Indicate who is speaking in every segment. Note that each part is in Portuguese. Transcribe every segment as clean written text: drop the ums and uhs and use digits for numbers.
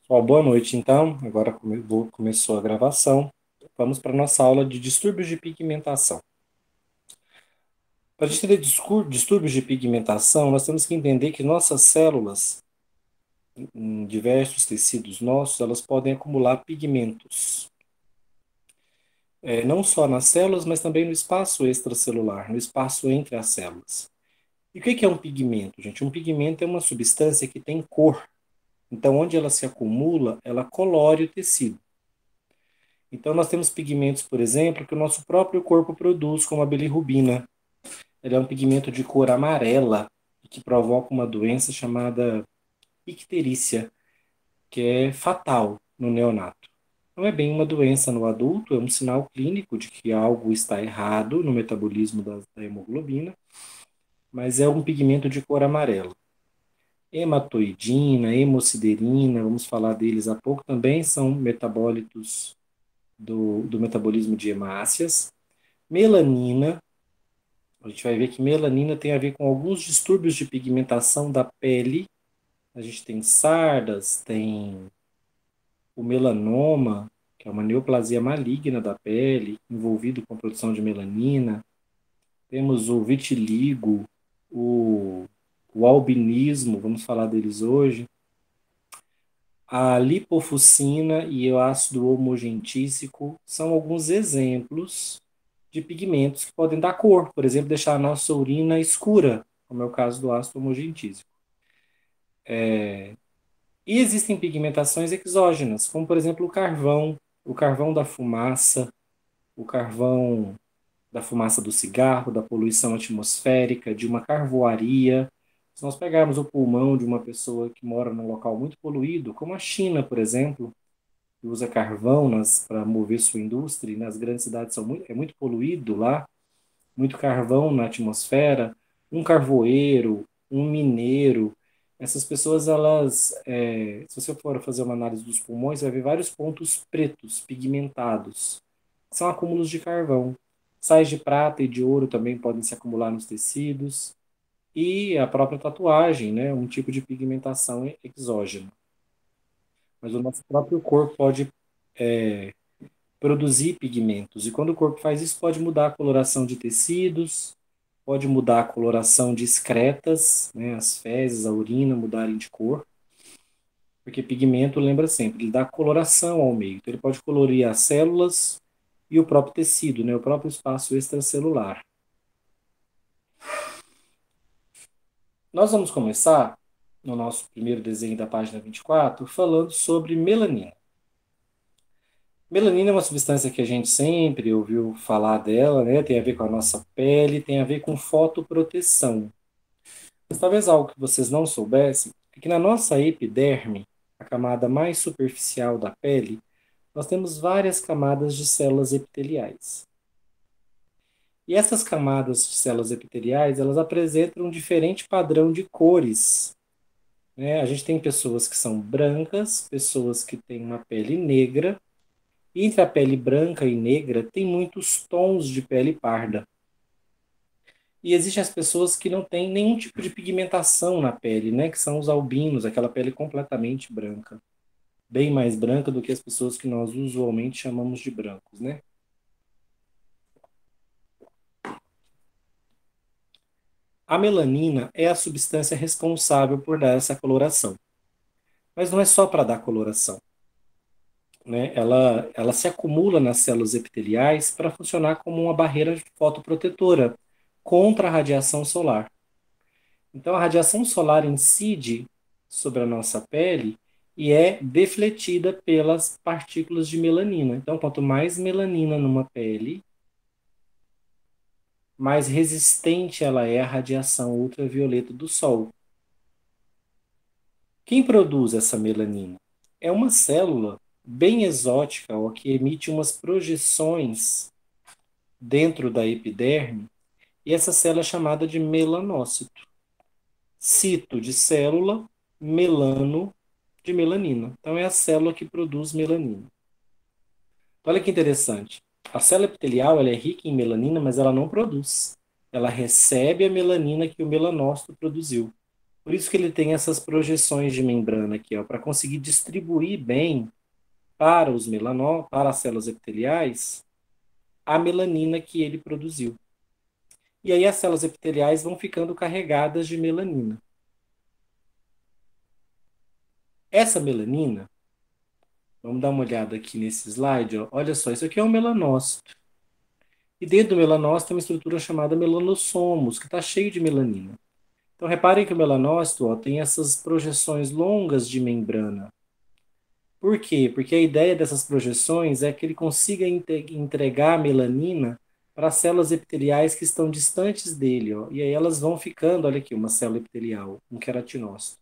Speaker 1: Ó, boa noite, então. Agora começou a gravação. Vamos para a nossa aula de distúrbios de pigmentação. Para a gente entender distúrbios de pigmentação, nós temos que entender que nossas células, em diversos tecidos nossos, elas podem acumular pigmentos. Não só nas células, mas também no espaço extracelular, no espaço entre as células. E o que é um pigmento, gente? Um pigmento é uma substância que tem cor. Então, onde ela se acumula, ela colore o tecido. Então, nós temos pigmentos, por exemplo, que o nosso próprio corpo produz, como a bilirrubina. Ele é um pigmento de cor amarela e que provoca uma doença chamada icterícia, que é fatal no neonato. Não é bem uma doença no adulto, é um sinal clínico de que algo está errado no metabolismo da hemoglobina, mas é um pigmento de cor amarela. Hematoidina, hemosiderina, vamos falar deles há pouco, também são metabólitos do metabolismo de hemácias. Melanina, a gente vai ver que melanina tem a ver com alguns distúrbios de pigmentação da pele. A gente tem sardas, tem o melanoma, que é uma neoplasia maligna da pele, envolvido com a produção de melanina. Temos o vitiligo, o, o albinismo, vamos falar deles hoje. A lipofuscina e o ácido homogentícico são alguns exemplos de pigmentos que podem dar cor, por exemplo, deixar a nossa urina escura, como é o caso do ácido homogentícico. E existem pigmentações exógenas, como por exemplo o carvão da fumaça, o carvão da fumaça do cigarro, da poluição atmosférica, de uma carvoaria. Se nós pegarmos o pulmão de uma pessoa que mora num local muito poluído, como a China, por exemplo, que usa carvão para mover sua indústria, e nas grandes cidades é muito poluído lá, muito carvão na atmosfera, um carvoeiro, um mineiro, essas pessoas, se você for fazer uma análise dos pulmões, você vai ver vários pontos pretos, pigmentados, que são acúmulos de carvão. Sais de prata e de ouro também podem se acumular nos tecidos, e a própria tatuagem, né, um tipo de pigmentação exógena. Mas o nosso próprio corpo pode produzir pigmentos, e quando o corpo faz isso, pode mudar a coloração de tecidos, pode mudar a coloração de excretas, né, as fezes, a urina mudarem de cor, porque pigmento, lembra sempre, ele dá coloração ao meio. Então, ele pode colorir as células e o próprio tecido, né, o próprio espaço extracelular. Nós vamos começar, no nosso primeiro desenho da página 24, falando sobre melanina. Melanina é uma substância que a gente sempre ouviu falar dela, né? Tem a ver com a nossa pele, tem a ver com fotoproteção. Mas talvez algo que vocês não soubessem é que na nossa epiderme, a camada mais superficial da pele, nós temos várias camadas de células epiteliais. E essas camadas de células epiteliais, elas apresentam um diferente padrão de cores, né? A gente tem pessoas que são brancas, pessoas que têm uma pele negra, e entre a pele branca e negra tem muitos tons de pele parda. E existem as pessoas que não têm nenhum tipo de pigmentação na pele, né? Que são os albinos, aquela pele completamente branca. Bem mais branca do que as pessoas que nós usualmente chamamos de brancos, né? A melanina é a substância responsável por dar essa coloração. Mas não é só para dar coloração, né? Ela se acumula nas células epiteliais para funcionar como uma barreira fotoprotetora contra a radiação solar. Então, a radiação solar incide sobre a nossa pele e é defletida pelas partículas de melanina. Então, quanto mais melanina numa pele, mais resistente ela é à radiação ultravioleta do sol. Quem produz essa melanina? É uma célula bem exótica, ó, que emite umas projeções dentro da epiderme, e essa célula é chamada de melanócito. Cito de célula, melano de melanina. Então, é a célula que produz melanina. Então, olha que interessante. A célula epitelial ela é rica em melanina, mas ela não produz. Ela recebe a melanina que o melanócito produziu. Por isso que ele tem essas projeções de membrana aqui, ó, para conseguir distribuir bem para para as células epiteliais, a melanina que ele produziu. E aí as células epiteliais vão ficando carregadas de melanina. Essa melanina, vamos dar uma olhada aqui nesse slide, ó. Olha só, isso aqui é um melanócito. E dentro do melanócito tem uma estrutura chamada melanossomos, que está cheio de melanina. Então reparem que o melanócito, ó, tem essas projeções longas de membrana. Por quê? Porque a ideia dessas projeções é que ele consiga entregar a melanina para as células epiteliais que estão distantes dele, ó. E aí elas vão ficando, olha aqui, uma célula epitelial, um queratinócito.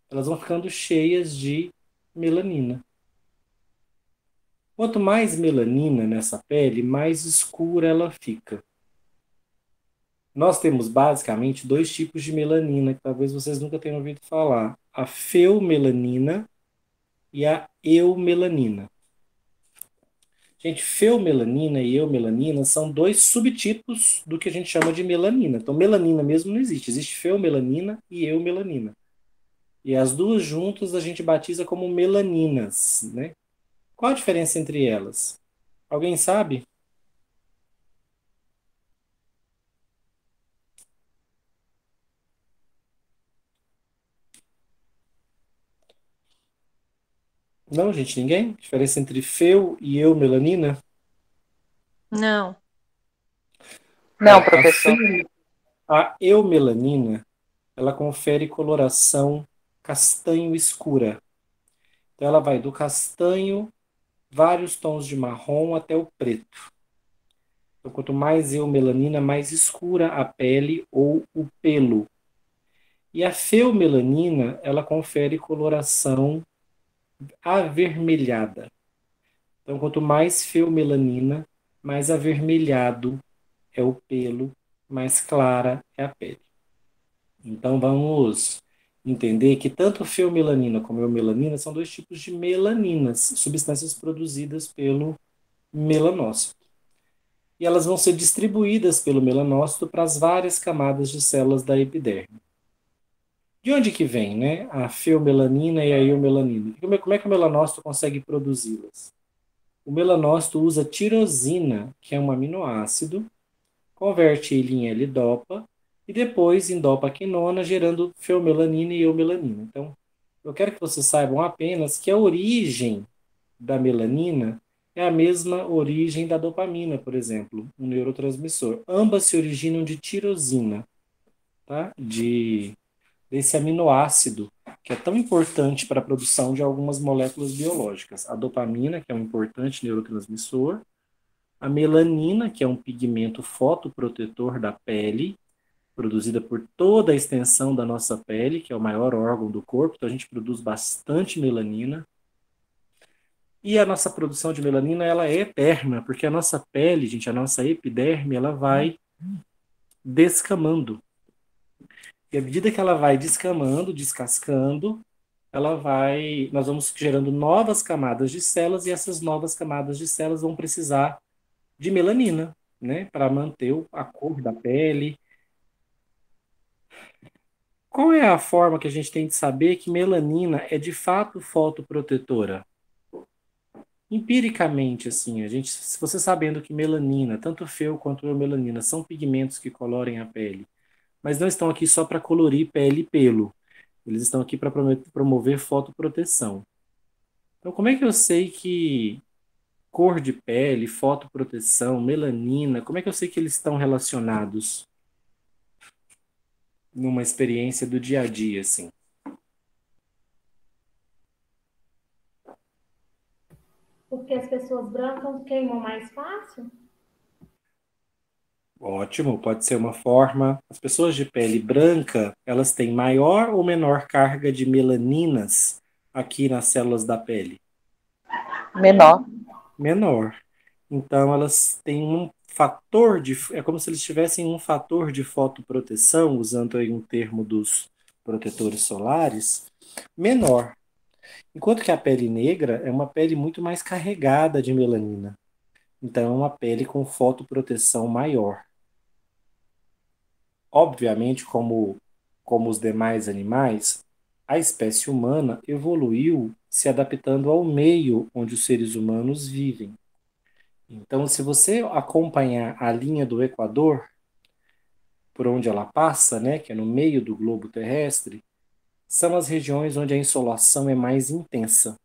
Speaker 1: Elas vão ficando cheias de melanina. Quanto mais melanina nessa pele, mais escura ela fica. Nós temos basicamente dois tipos de melanina, que talvez vocês nunca tenham ouvido falar: a feomelanina e a eumelanina. Gente, feomelanina e eumelanina são dois subtipos do que a gente chama de melanina. Então, melanina mesmo não existe. Existe feomelanina e eumelanina. E as duas juntas a gente batiza como melaninas, né? Qual a diferença entre elas? Alguém sabe? Não, gente, ninguém? Diferença entre feu e eumelanina?
Speaker 2: Não. Não,
Speaker 1: Ó,
Speaker 2: professor.
Speaker 1: a eumelanina, ela confere coloração castanho escura. Então, ela vai do castanho, vários tons de marrom até o preto. Então, quanto mais eumelanina, mais escura a pele ou o pelo. E a feomelanina, ela confere coloração avermelhada. Então, quanto mais feomelanina, mais avermelhado é o pelo, mais clara é a pele. Então, vamos entender que tanto feomelanina como eumelanina são dois tipos de melaninas, substâncias produzidas pelo melanócito. E elas vão ser distribuídas pelo melanócito para as várias camadas de células da epiderme. De onde que vem, né, a feomelanina e a eumelanina? Como é que o melanócito consegue produzi-las? O melanócito usa tirosina, que é um aminoácido, converte ele em L-dopa e depois em dopaquinona, gerando feomelanina e eumelanina. Então, eu quero que vocês saibam apenas que a origem da melanina é a mesma origem da dopamina, por exemplo, um neurotransmissor. Ambas se originam de tirosina, tá? Desse aminoácido que é tão importante para a produção de algumas moléculas biológicas. A dopamina, que é um importante neurotransmissor, a melanina, que é um pigmento fotoprotetor da pele, produzida por toda a extensão da nossa pele, que é o maior órgão do corpo, então a gente produz bastante melanina. E a nossa produção de melanina, ela é eterna, porque a nossa pele, gente, a nossa epiderme, ela vai descamando. E à medida que ela vai descamando, descascando, nós vamos gerando novas camadas de células e essas novas camadas de células vão precisar de melanina, né, para manter a cor da pele. Qual é a forma que a gente tem de saber que melanina é de fato fotoprotetora? Empiricamente, assim, se você sabendo que melanina, tanto feu quanto melanina, são pigmentos que colorem a pele, mas não estão aqui só para colorir pele e pelo. Eles estão aqui para promover fotoproteção. Então, como é que eu sei que cor de pele, fotoproteção, melanina, como é que eu sei que eles estão relacionados numa experiência do dia a dia, assim?
Speaker 3: Porque as pessoas brancas queimam mais fácil?
Speaker 1: Ótimo, pode ser uma forma. As pessoas de pele branca, elas têm maior ou menor carga de melaninas aqui nas células da pele?
Speaker 2: Menor.
Speaker 1: Menor. Então, elas têm um fator de. É como se eles tivessem um fator de fotoproteção, usando aí um termo dos protetores solares, menor. Enquanto que a pele negra é uma pele muito mais carregada de melanina. Então, é uma pele com fotoproteção maior. Obviamente, como como os demais animais, a espécie humana evoluiu se adaptando ao meio onde os seres humanos vivem. Então, se você acompanhar a linha do Equador, por onde ela passa, né, que é no meio do globo terrestre, são as regiões onde a insolação é mais intensa.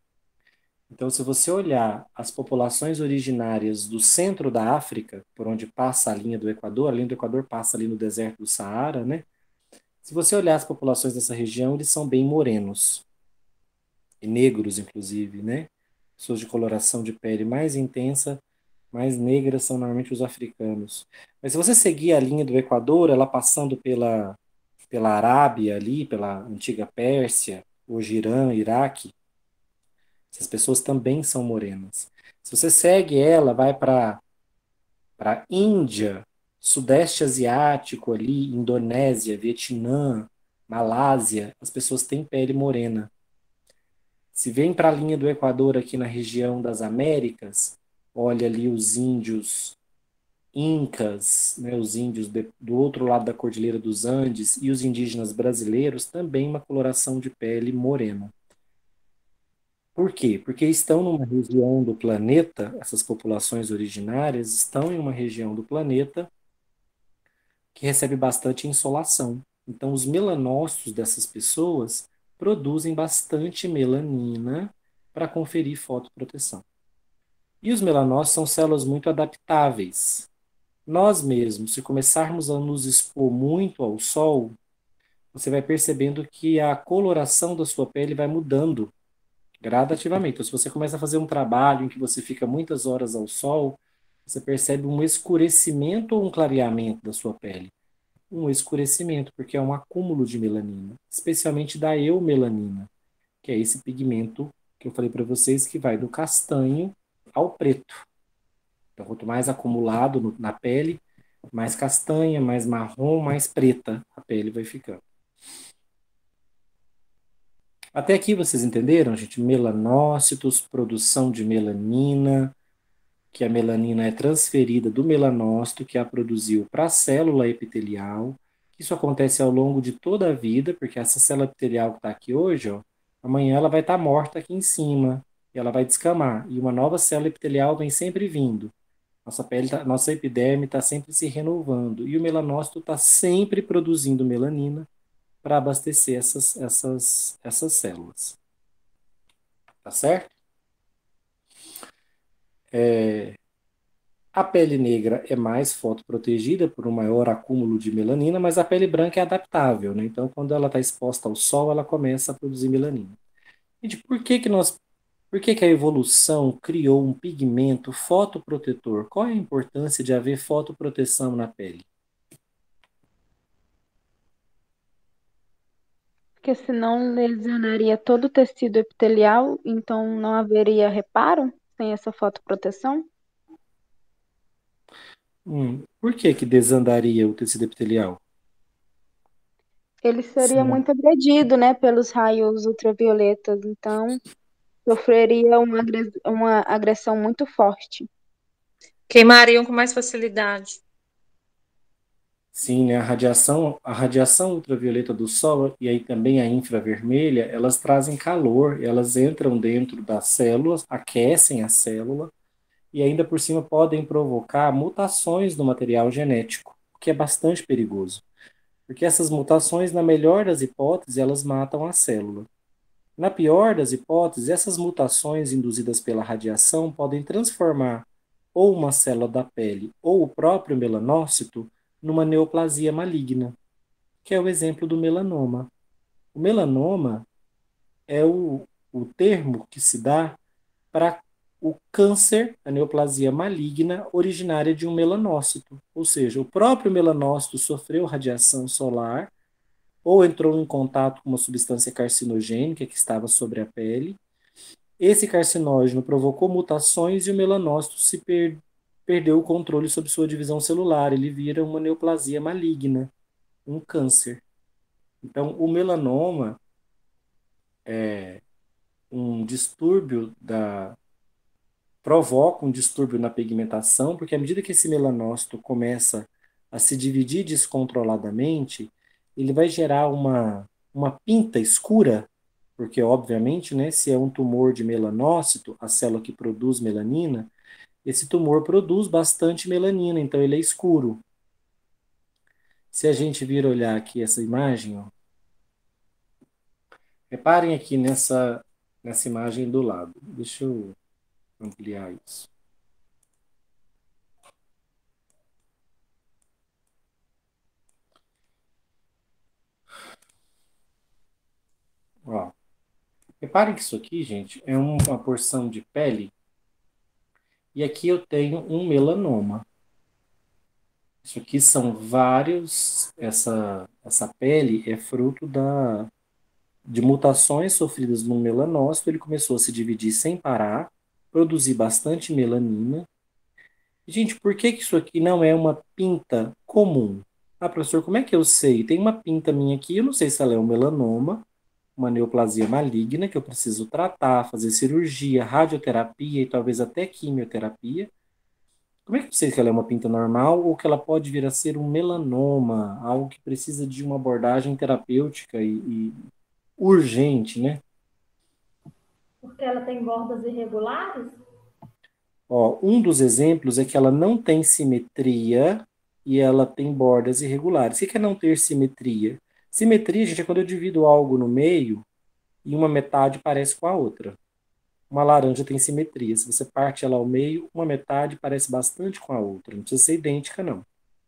Speaker 1: Então, se você olhar as populações originárias do centro da África, por onde passa a linha do Equador passa ali no deserto do Saara, né? Se você olhar as populações dessa região, eles são bem morenos, e negros, inclusive, né? Pessoas de coloração de pele mais intensa, mais negras são normalmente os africanos. Mas se você seguir a linha do Equador, ela passando pela Arábia ali, pela antiga Pérsia, hoje Irã, Iraque, essas pessoas também são morenas. Se você segue ela, vai para Índia, Sudeste Asiático ali, Indonésia, Vietnã, Malásia, as pessoas têm pele morena. Se vem para a linha do Equador aqui na região das Américas, olha ali os índios incas, né, os índios do outro lado da Cordilheira dos Andes e os indígenas brasileiros também uma coloração de pele morena. Por quê? Porque estão numa região do planeta, essas populações originárias estão em uma região do planeta que recebe bastante insolação. Então, os melanócitos dessas pessoas produzem bastante melanina para conferir fotoproteção. E os melanócitos são células muito adaptáveis. Nós mesmos, se começarmos a nos expor muito ao sol, você vai percebendo que a coloração da sua pele vai mudando gradativamente. Então, se você começa a fazer um trabalho em que você fica muitas horas ao sol, você percebe um escurecimento ou um clareamento da sua pele. Um escurecimento, porque é um acúmulo de melanina, especialmente da eumelanina, que é esse pigmento que eu falei para vocês que vai do castanho ao preto. Então, quanto mais acumulado na pele, mais castanha, mais marrom, mais preta a pele vai ficando. Até aqui vocês entenderam, gente? Melanócitos, produção de melanina, que a melanina é transferida do melanócito que a produziu para a célula epitelial. Isso acontece ao longo de toda a vida, porque essa célula epitelial que está aqui hoje, ó, amanhã ela vai estar morta aqui em cima, e ela vai descamar, e uma nova célula epitelial vem sempre vindo. Nossa pele, nossa epiderme está sempre se renovando, e o melanócito está sempre produzindo melanina para abastecer essas células. Tá certo? A pele negra é mais fotoprotegida por um maior acúmulo de melanina, mas a pele branca é adaptável, né? Então, quando ela está exposta ao sol, ela começa a produzir melanina. E por que que a evolução criou um pigmento fotoprotetor? Qual é a importância de haver fotoproteção na pele?
Speaker 4: Porque senão lesionaria todo o tecido epitelial, então não haveria reparo sem essa fotoproteção?
Speaker 1: Por que que desandaria o tecido epitelial?
Speaker 4: Ele seria
Speaker 1: Sim.
Speaker 4: muito agredido, né, pelos raios ultravioletas, então sofreria uma agressão muito forte.
Speaker 5: Queimariam com mais facilidade.
Speaker 1: Sim, né? A radiação ultravioleta do Sol e aí também a infravermelha, elas trazem calor, elas entram dentro das células, aquecem a célula e ainda por cima podem provocar mutações no material genético, o que é bastante perigoso, porque essas mutações, na melhor das hipóteses, elas matam a célula. Na pior das hipóteses, essas mutações induzidas pela radiação podem transformar ou uma célula da pele ou o próprio melanócito numa neoplasia maligna, que é o exemplo do melanoma. O melanoma é o termo que se dá para o câncer, a neoplasia maligna originária de um melanócito. Ou seja, o próprio melanócito sofreu radiação solar ou entrou em contato com uma substância carcinogênica que estava sobre a pele. Esse carcinógeno provocou mutações e o melanócito perdeu o controle sobre sua divisão celular. Ele vira uma neoplasia maligna, um câncer. Então, o melanoma é um distúrbio provoca um distúrbio na pigmentação, porque à medida que esse melanócito começa a se dividir descontroladamente, ele vai gerar uma pinta escura, porque, obviamente, né, se é um tumor de melanócito, a célula que produz melanina, esse tumor produz bastante melanina, então ele é escuro. Se a gente vir olhar aqui essa imagem, ó, reparem aqui nessa imagem do lado. Deixa eu ampliar isso. Ó, reparem que isso aqui, gente, é uma porção de pele. E aqui eu tenho um melanoma. Isso aqui são vários. Essa pele é fruto de mutações sofridas no melanócito. Ele começou a se dividir sem parar, produzir bastante melanina. E, gente, por que que isso aqui não é uma pinta comum? Ah, professor, como é que eu sei? Tem uma pinta minha aqui, eu não sei se ela é um melanoma, uma neoplasia maligna, que eu preciso tratar, fazer cirurgia, radioterapia e talvez até quimioterapia. Como é que eu sei que ela é uma pinta normal ou que ela pode vir a ser um melanoma, algo que precisa de uma abordagem terapêutica e urgente, né?
Speaker 3: Porque ela tem bordas irregulares?
Speaker 1: Ó, um dos exemplos é que ela não tem simetria e ela tem bordas irregulares. O que é não ter simetria? Simetria, gente, é quando eu divido algo no meio e uma metade parece com a outra. Uma laranja tem simetria. Se você parte ela ao meio, uma metade parece bastante com a outra. Não precisa ser idêntica, não.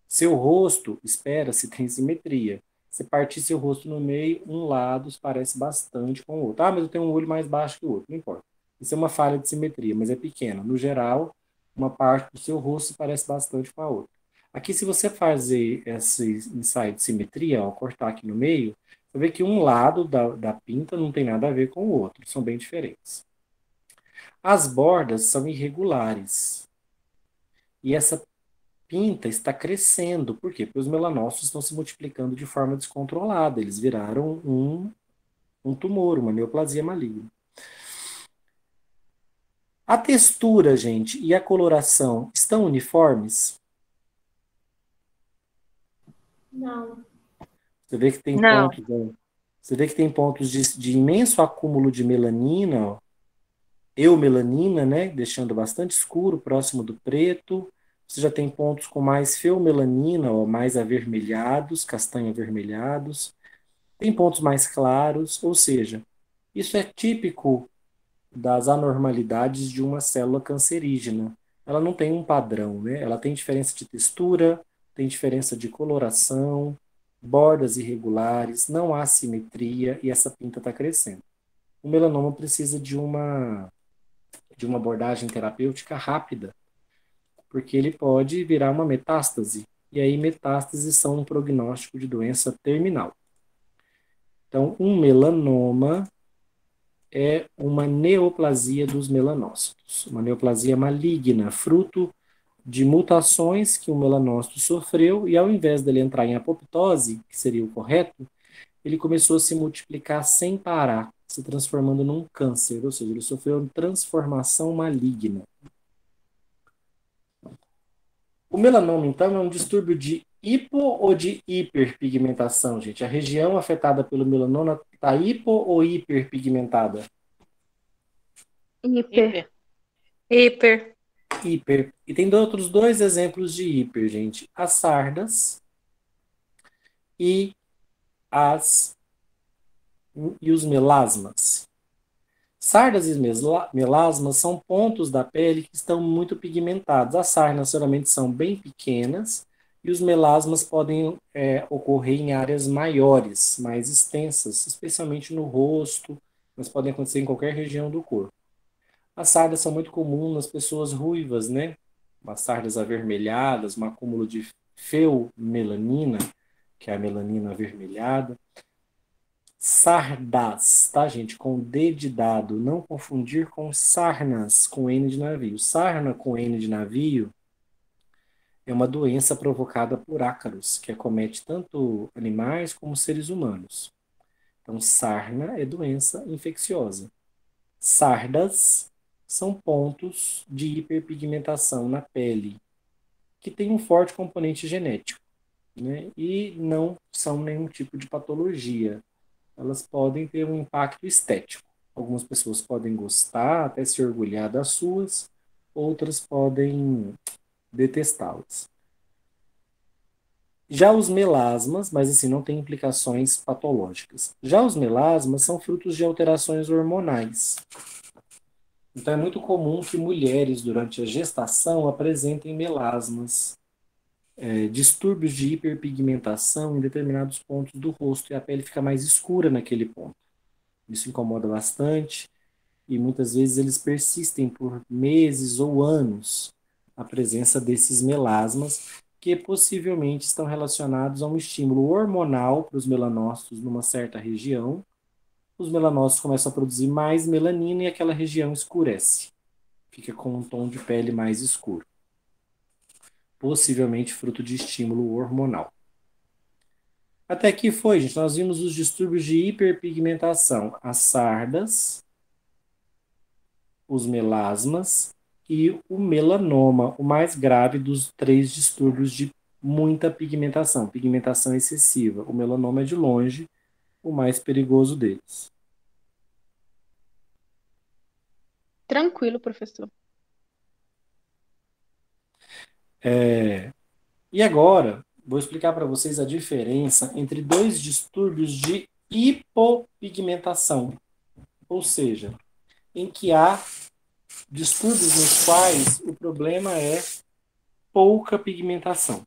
Speaker 1: Seu rosto, espera-se, tem simetria. Se partir seu rosto no meio, um lado parece bastante com o outro. Ah, mas eu tenho um olho mais baixo que o outro. Não importa. Isso é uma falha de simetria, mas é pequena. No geral, uma parte do seu rosto se parece bastante com a outra. Aqui, se você fazer esse ensaio de simetria, ó, cortar aqui no meio, você vê que um lado da pinta não tem nada a ver com o outro. São bem diferentes. As bordas são irregulares. E essa pinta está crescendo. Por quê? Porque os melanócitos estão se multiplicando de forma descontrolada. Eles viraram um tumor, uma neoplasia maligna. A textura, gente, e a coloração estão uniformes?
Speaker 3: Não.
Speaker 1: Você vê que tem
Speaker 5: Não.
Speaker 1: pontos, né? Você vê que tem pontos de imenso acúmulo de melanina, ó, eumelanina, né, deixando bastante escuro, próximo do preto. Você já tem pontos com mais feomelanina, ó, mais avermelhados, castanho avermelhados. Tem pontos mais claros, ou seja, isso é típico das anormalidades de uma célula cancerígena. Ela não tem um padrão, né? Ela tem diferença de textura, tem diferença de coloração, bordas irregulares, não há simetria e essa pinta está crescendo. O melanoma precisa de uma abordagem terapêutica rápida, porque ele pode virar uma metástase, e aí metástases são um prognóstico de doença terminal. Então, um melanoma é uma neoplasia dos melanócitos, uma neoplasia maligna, fruto de mutações que o melanócito sofreu e ao invés dele entrar em apoptose, que seria o correto, ele começou a se multiplicar sem parar, se transformando num câncer, ou seja, ele sofreu transformação maligna. O melanoma, então, é um distúrbio de hipo ou de hiperpigmentação, gente? A região afetada pelo melanoma está hipo ou hiperpigmentada?
Speaker 4: Hiper.
Speaker 5: Hiper.
Speaker 1: Hiper. E tem outros dois exemplos de hiper, gente. As sardas e as e os melasmas. Sardas e melasmas são pontos da pele que estão muito pigmentados. As sardas geralmente são bem pequenas e os melasmas podem ocorrer em áreas maiores, mais extensas, especialmente no rosto, mas podem acontecer em qualquer região do corpo. As sardas são muito comuns nas pessoas ruivas, né? As sardas avermelhadas, um acúmulo de feomelanina, que é a melanina avermelhada. Sardas, tá, gente? Com D de dado. Não confundir com sarnas, com N de navio. Sarna com N de navio é uma doença provocada por ácaros, que acomete tanto animais como seres humanos. Então, sarna é doença infecciosa. Sardas são pontos de hiperpigmentação na pele, que tem um forte componente genético. né? E não são nenhum tipo de patologia. Elas podem ter um impacto estético. Algumas pessoas podem gostar, até se orgulhar das suas, outras podem detestá-las. Já os melasmas, mas assim, não tem implicações patológicas. Já os melasmas são frutos de alterações hormonais. Então é muito comum que mulheres durante a gestação apresentem melasmas, distúrbios de hiperpigmentação em determinados pontos do rosto e a pele fica mais escura naquele ponto. Isso incomoda bastante e muitas vezes eles persistem por meses ou anos a presença desses melasmas que possivelmente estão relacionados a um estímulo hormonal para os melanócitos numa certa região. Os melanócitos começam a produzir mais melanina e aquela região escurece, fica com um tom de pele mais escuro, possivelmente fruto de estímulo hormonal. Até aqui foi, gente, nós vimos os distúrbios de hiperpigmentação, as sardas, os melasmas e o melanoma, o mais grave dos três distúrbios de muita pigmentação excessiva. O melanoma é de longe o mais perigoso deles.
Speaker 4: Tranquilo, professor.
Speaker 1: E agora, vou explicar para vocês a diferença entre dois distúrbios de hipopigmentação, ou seja, em que há distúrbios nos quais o problema é pouca pigmentação.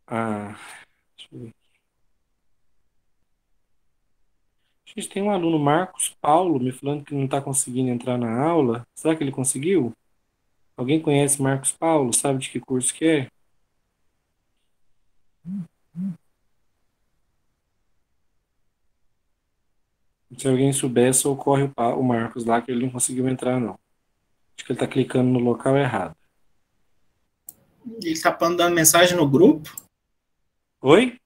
Speaker 1: Deixa eu ver. Gente, tem um aluno, Marcos Paulo, me falando que não está conseguindo entrar na aula. Será que ele conseguiu? Alguém conhece Marcos Paulo? Sabe de que curso que é? Se alguém souber, socorre o Marcos lá, que ele não conseguiu entrar, não. Acho que ele está clicando no local errado.
Speaker 6: Ele está mandando mensagem no grupo?
Speaker 1: Oi?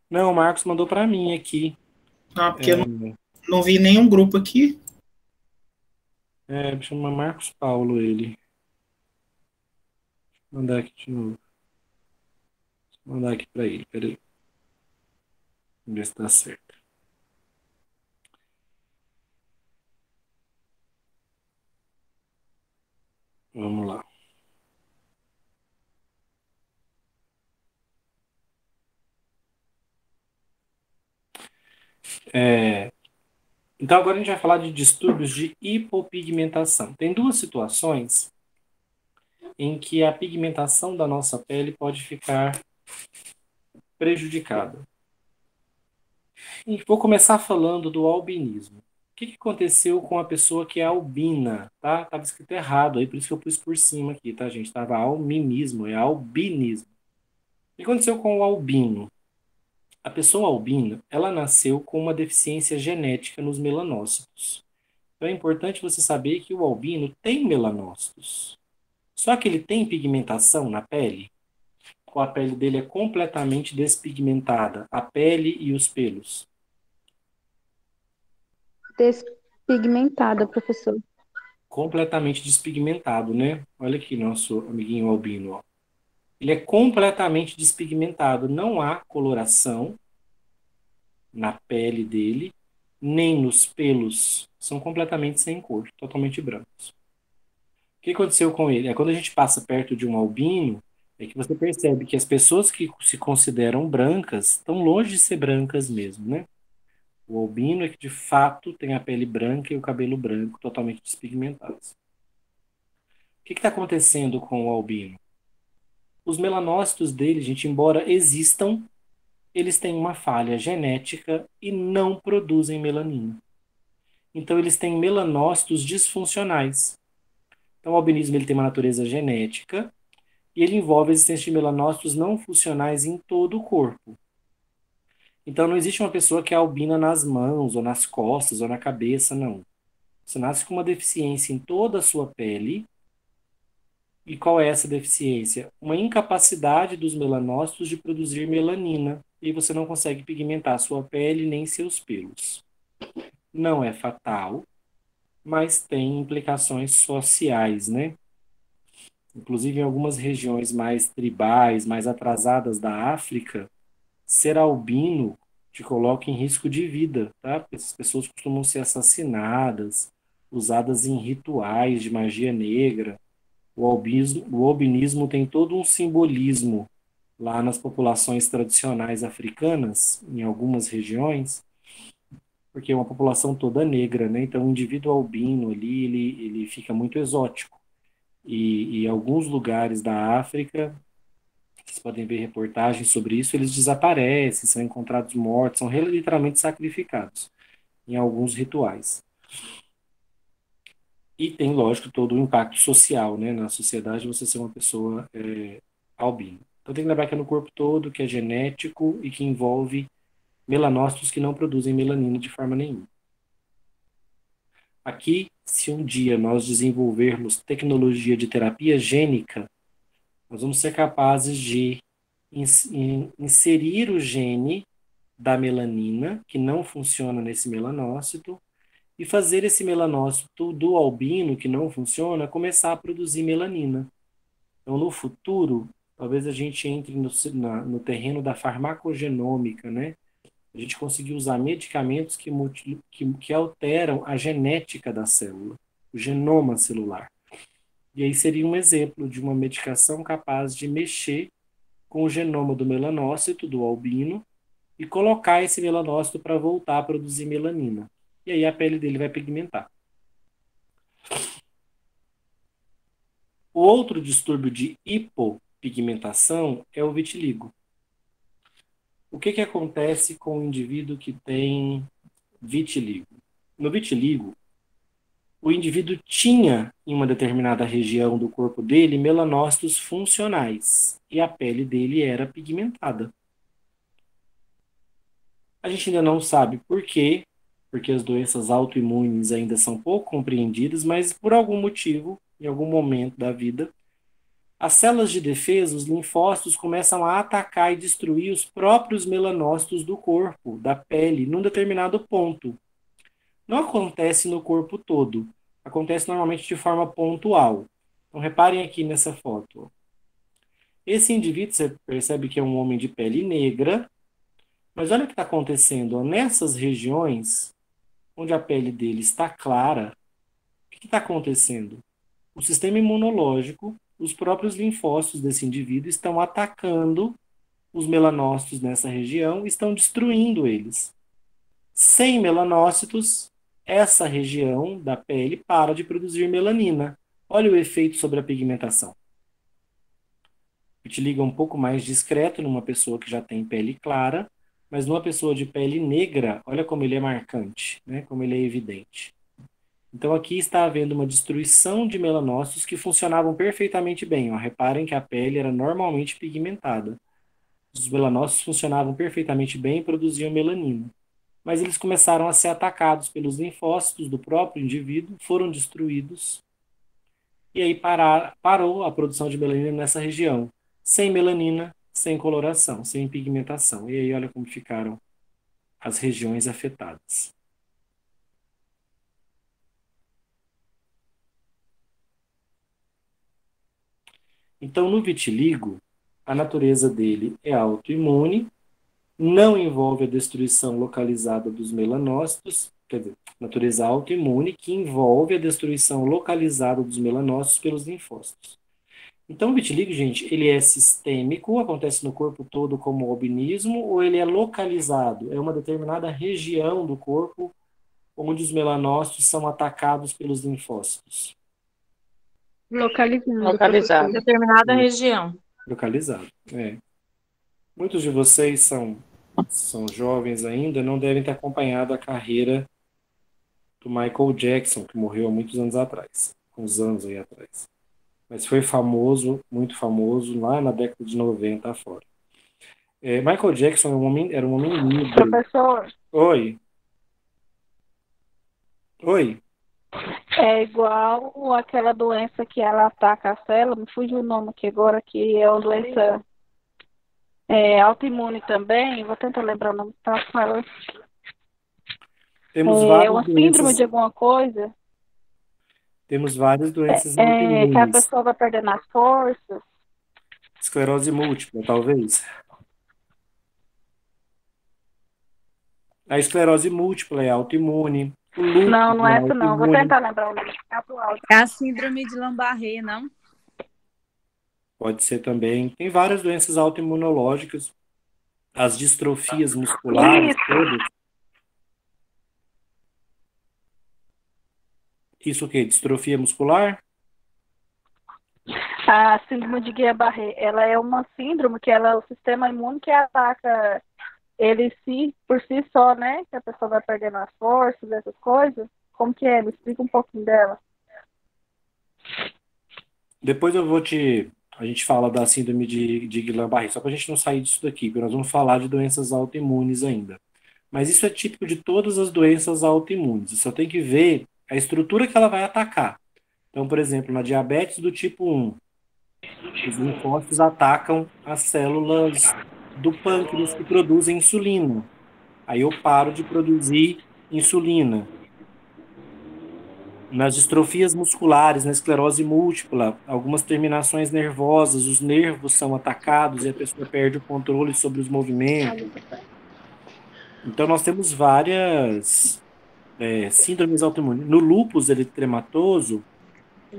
Speaker 1: Não, o Marcos mandou para mim aqui.
Speaker 6: Não, porque eu não vi nenhum grupo aqui.
Speaker 1: Chama Marcos Paulo ele. Vou mandar aqui de novo. Vou mandar aqui para ele, peraí. Vamos ver se dá certo. Vamos lá. Então agora a gente vai falar de distúrbios de hipopigmentação. Tem duas situações em que a pigmentação da nossa pele pode ficar prejudicada. E vou começar falando do albinismo. O que aconteceu com a pessoa que é albina? Tá? Tava escrito errado aí, por isso que eu pus por cima aqui, tá, gente? Tava albinismo, é albinismo. O que aconteceu com o albino? A pessoa albina, ela nasceu com uma deficiência genética nos melanócitos. Então é importante você saber que o albino tem melanócitos. Só que ele tem pigmentação na pele, ou a pele dele é completamente despigmentada, a pele e os pelos.
Speaker 4: Despigmentada, professor.
Speaker 1: Completamente despigmentado, né? Olha aqui nosso amiguinho albino, ó. Ele é completamente despigmentado, não há coloração na pele dele, nem nos pelos, são completamente sem cor, totalmente brancos. O que aconteceu com ele? Quando a gente passa perto de um albino, é que você percebe que as pessoas que se consideram brancas estão longe de ser brancas mesmo, né? O albino é que de fato tem a pele branca e o cabelo branco totalmente despigmentados. O que está acontecendo com o albino? Os melanócitos dele, gente, embora existam, eles têm uma falha genética e não produzem melanina. Então eles têm melanócitos disfuncionais. Então o albinismo ele tem uma natureza genética e ele envolve a existência de melanócitos não funcionais em todo o corpo. Então não existe uma pessoa que é albina nas mãos, ou nas costas, ou na cabeça, não. Você nasce com uma deficiência em toda a sua pele. E qual é essa deficiência? Uma incapacidade dos melanócitos de produzir melanina. E você não consegue pigmentar sua pele nem seus pelos. Não é fatal, mas tem implicações sociais, né? Inclusive, em algumas regiões mais tribais, mais atrasadas da África, ser albino te coloca em risco de vida, tá? Porque essas pessoas costumam ser assassinadas, usadas em rituais de magia negra. O albinismo tem todo um simbolismo lá nas populações tradicionais africanas, em algumas regiões, porque é uma população toda negra, né? Então, o indivíduo albino ali, ele fica muito exótico. E alguns lugares da África, vocês podem ver reportagens sobre isso, eles desaparecem, são encontrados mortos, são literalmente sacrificados em alguns rituais. E tem, lógico, todo o impacto social, né, na sociedade, você ser uma pessoa albina. Então tem que lembrar que é no corpo todo, que é genético e que envolve melanócitos que não produzem melanina de forma nenhuma. Aqui, se um dia nós desenvolvermos tecnologia de terapia gênica, nós vamos ser capazes de inserir o gene da melanina, que não funciona nesse melanócito, e fazer esse melanócito do albino, que não funciona, começar a produzir melanina. Então, no futuro, talvez a gente entre no terreno da farmacogenômica, né? A gente conseguir usar medicamentos que alteram a genética da célula, o genoma celular. E aí seria um exemplo de uma medicação capaz de mexer com o genoma do melanócito, do albino, e colocar esse melanócito para voltar a produzir melanina. E aí a pele dele vai pigmentar. O outro distúrbio de hipopigmentação é o vitiligo. O que acontece com o indivíduo que tem vitiligo? No vitiligo, o indivíduo tinha em uma determinada região do corpo dele melanócitos funcionais e a pele dele era pigmentada. A gente ainda não sabe por quê, porque as doenças autoimunes ainda são pouco compreendidas, mas por algum motivo, em algum momento da vida, as células de defesa, os linfócitos, começam a atacar e destruir os próprios melanócitos do corpo, da pele, num determinado ponto. Não acontece no corpo todo, acontece normalmente de forma pontual. Então reparem aqui nessa foto. Esse indivíduo, você percebe que é um homem de pele negra, mas olha o que está acontecendo. Nessas regiões onde a pele dele está clara, o que está acontecendo? O sistema imunológico, os próprios linfócitos desse indivíduo estão atacando os melanócitos nessa região e estão destruindo eles. Sem melanócitos, essa região da pele para de produzir melanina. Olha o efeito sobre a pigmentação. O vitiligo é um pouco mais discreto numa pessoa que já tem pele clara, mas numa pessoa de pele negra, olha como ele é marcante, né? Como ele é evidente. Então aqui está havendo uma destruição de melanócitos que funcionavam perfeitamente bem. Ó. Reparem que a pele era normalmente pigmentada. Os melanócitos funcionavam perfeitamente bem e produziam melanina. Mas eles começaram a ser atacados pelos linfócitos do próprio indivíduo, foram destruídos, e aí parou a produção de melanina nessa região. Sem melanina, sem coloração, sem pigmentação. E aí olha como ficaram as regiões afetadas. Então, no vitiligo, a natureza dele é autoimune, não envolve a destruição localizada dos melanócitos, quer dizer, natureza autoimune, que envolve a destruição localizada dos melanócitos pelos linfócitos. Então, o vitiligo, gente, ele é sistêmico, acontece no corpo todo como albinismo, ou ele é localizado? É uma determinada região do corpo onde os melanócitos são atacados pelos linfócitos.
Speaker 5: Localizado. Determinada região.
Speaker 1: Localizado, Muitos de vocês são jovens ainda, não devem ter acompanhado a carreira do Michael Jackson, que morreu há muitos anos atrás, uns anos aí atrás. Mas foi famoso, muito famoso, lá na década de 90 afora. Michael Jackson era um homem negro.
Speaker 4: Professor,
Speaker 1: Oi. Oi.
Speaker 4: é igual aquela doença que ela ataca a célula, me fugiu o nome aqui agora, que é uma doença autoimune também, vou tentar lembrar o nome que tá falando.
Speaker 1: Temos
Speaker 4: É
Speaker 1: várias
Speaker 4: uma
Speaker 1: doenças.
Speaker 4: síndrome de alguma coisa?
Speaker 1: Temos várias doenças
Speaker 7: Que a
Speaker 1: autoimunes.
Speaker 7: pessoa vai perdendo as forças.
Speaker 1: Esclerose múltipla, talvez. A esclerose múltipla é autoimune. O lúpus
Speaker 7: Não
Speaker 1: é
Speaker 7: é essa não. Vou
Speaker 1: autoimune.
Speaker 7: tentar lembrar o nome. Atual.
Speaker 5: É a síndrome de Lambarré, não?
Speaker 1: Pode ser também. Tem várias doenças autoimunológicas. As distrofias musculares, todas. Isso o quê? Distrofia muscular?
Speaker 7: A síndrome de Guillain-Barré, ela é uma síndrome que ela é o sistema imune que ataca ele por si só, né? Que a pessoa vai perdendo as forças, essas coisas. Como que é? Me explica um pouquinho dela.
Speaker 1: Depois a gente fala da síndrome de Guillain-Barré, só para a gente não sair disso daqui, porque nós vamos falar de doenças autoimunes ainda. Mas isso é típico de todas as doenças autoimunes. Você só tem que ver a estrutura que ela vai atacar. Então, por exemplo, na diabetes do tipo 1, os linfócitos atacam as células do pâncreas que produzem insulina. Aí eu paro de produzir insulina. Nas distrofias musculares, na esclerose múltipla, algumas terminações nervosas, os nervos são atacados e a pessoa perde o controle sobre os movimentos. Então, nós temos várias síndromes autoimunes. No lúpus eritematoso, o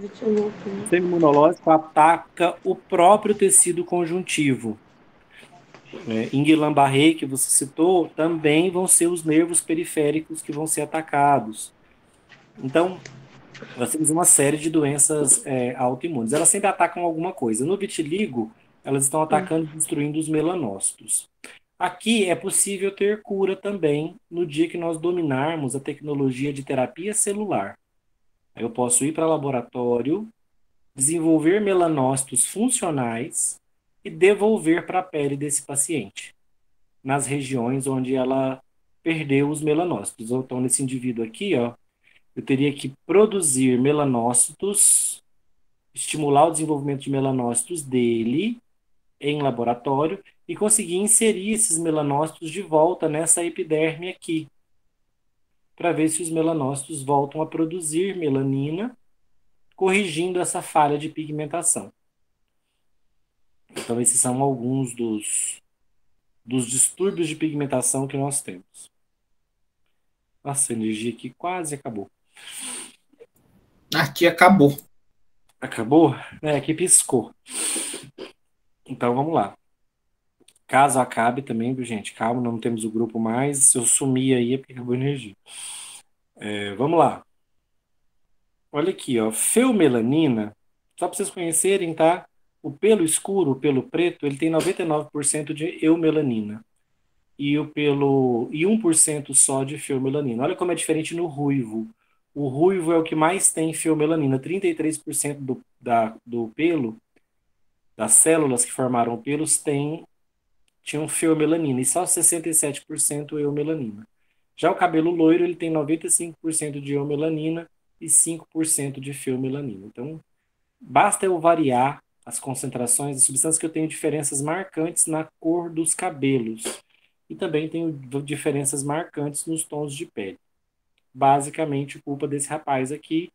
Speaker 1: sistema imunológico ataca o próprio tecido conjuntivo. Em Guillain-Barré, que você citou, também vão ser os nervos periféricos que vão ser atacados. Então, nós temos uma série de doenças autoimunes. Elas sempre atacam alguma coisa. No vitiligo, elas estão atacando e destruindo os melanócitos. Aqui é possível ter cura também no dia que nós dominarmos a tecnologia de terapia celular. Aí eu posso ir para laboratório, desenvolver melanócitos funcionais e devolver para a pele desse paciente, nas regiões onde ela perdeu os melanócitos. Então, nesse indivíduo aqui, ó, eu teria que produzir melanócitos, estimular o desenvolvimento de melanócitos dele em laboratório e conseguir inserir esses melanócitos de volta nessa epiderme aqui, para ver se os melanócitos voltam a produzir melanina, corrigindo essa falha de pigmentação. Então, esses são alguns dos distúrbios de pigmentação que nós temos. Nossa, a energia aqui quase acabou.
Speaker 6: Aqui acabou.
Speaker 1: Acabou? Aqui piscou. Então, vamos lá. Caso acabe também, viu, gente? Calma, não temos o grupo mais. Se eu sumir aí é porque acabou a energia. Vamos lá. Olha aqui, ó. Feomelanina, só para vocês conhecerem, tá? O pelo escuro, o pelo preto, ele tem 99% de eumelanina. E 1% só de feomelanina. Olha como é diferente no ruivo. O ruivo é o que mais tem feomelanina. 33% do pelo, das células que formaram o pelo, tinham feomelanina. E só 67% eumelanina. Já o cabelo loiro, ele tem 95% de eumelanina e 5% de feomelanina. Então, basta eu variar as concentrações de substâncias que eu tenho diferenças marcantes na cor dos cabelos. E também tenho diferenças marcantes nos tons de pele. Basicamente, a culpa desse rapaz aqui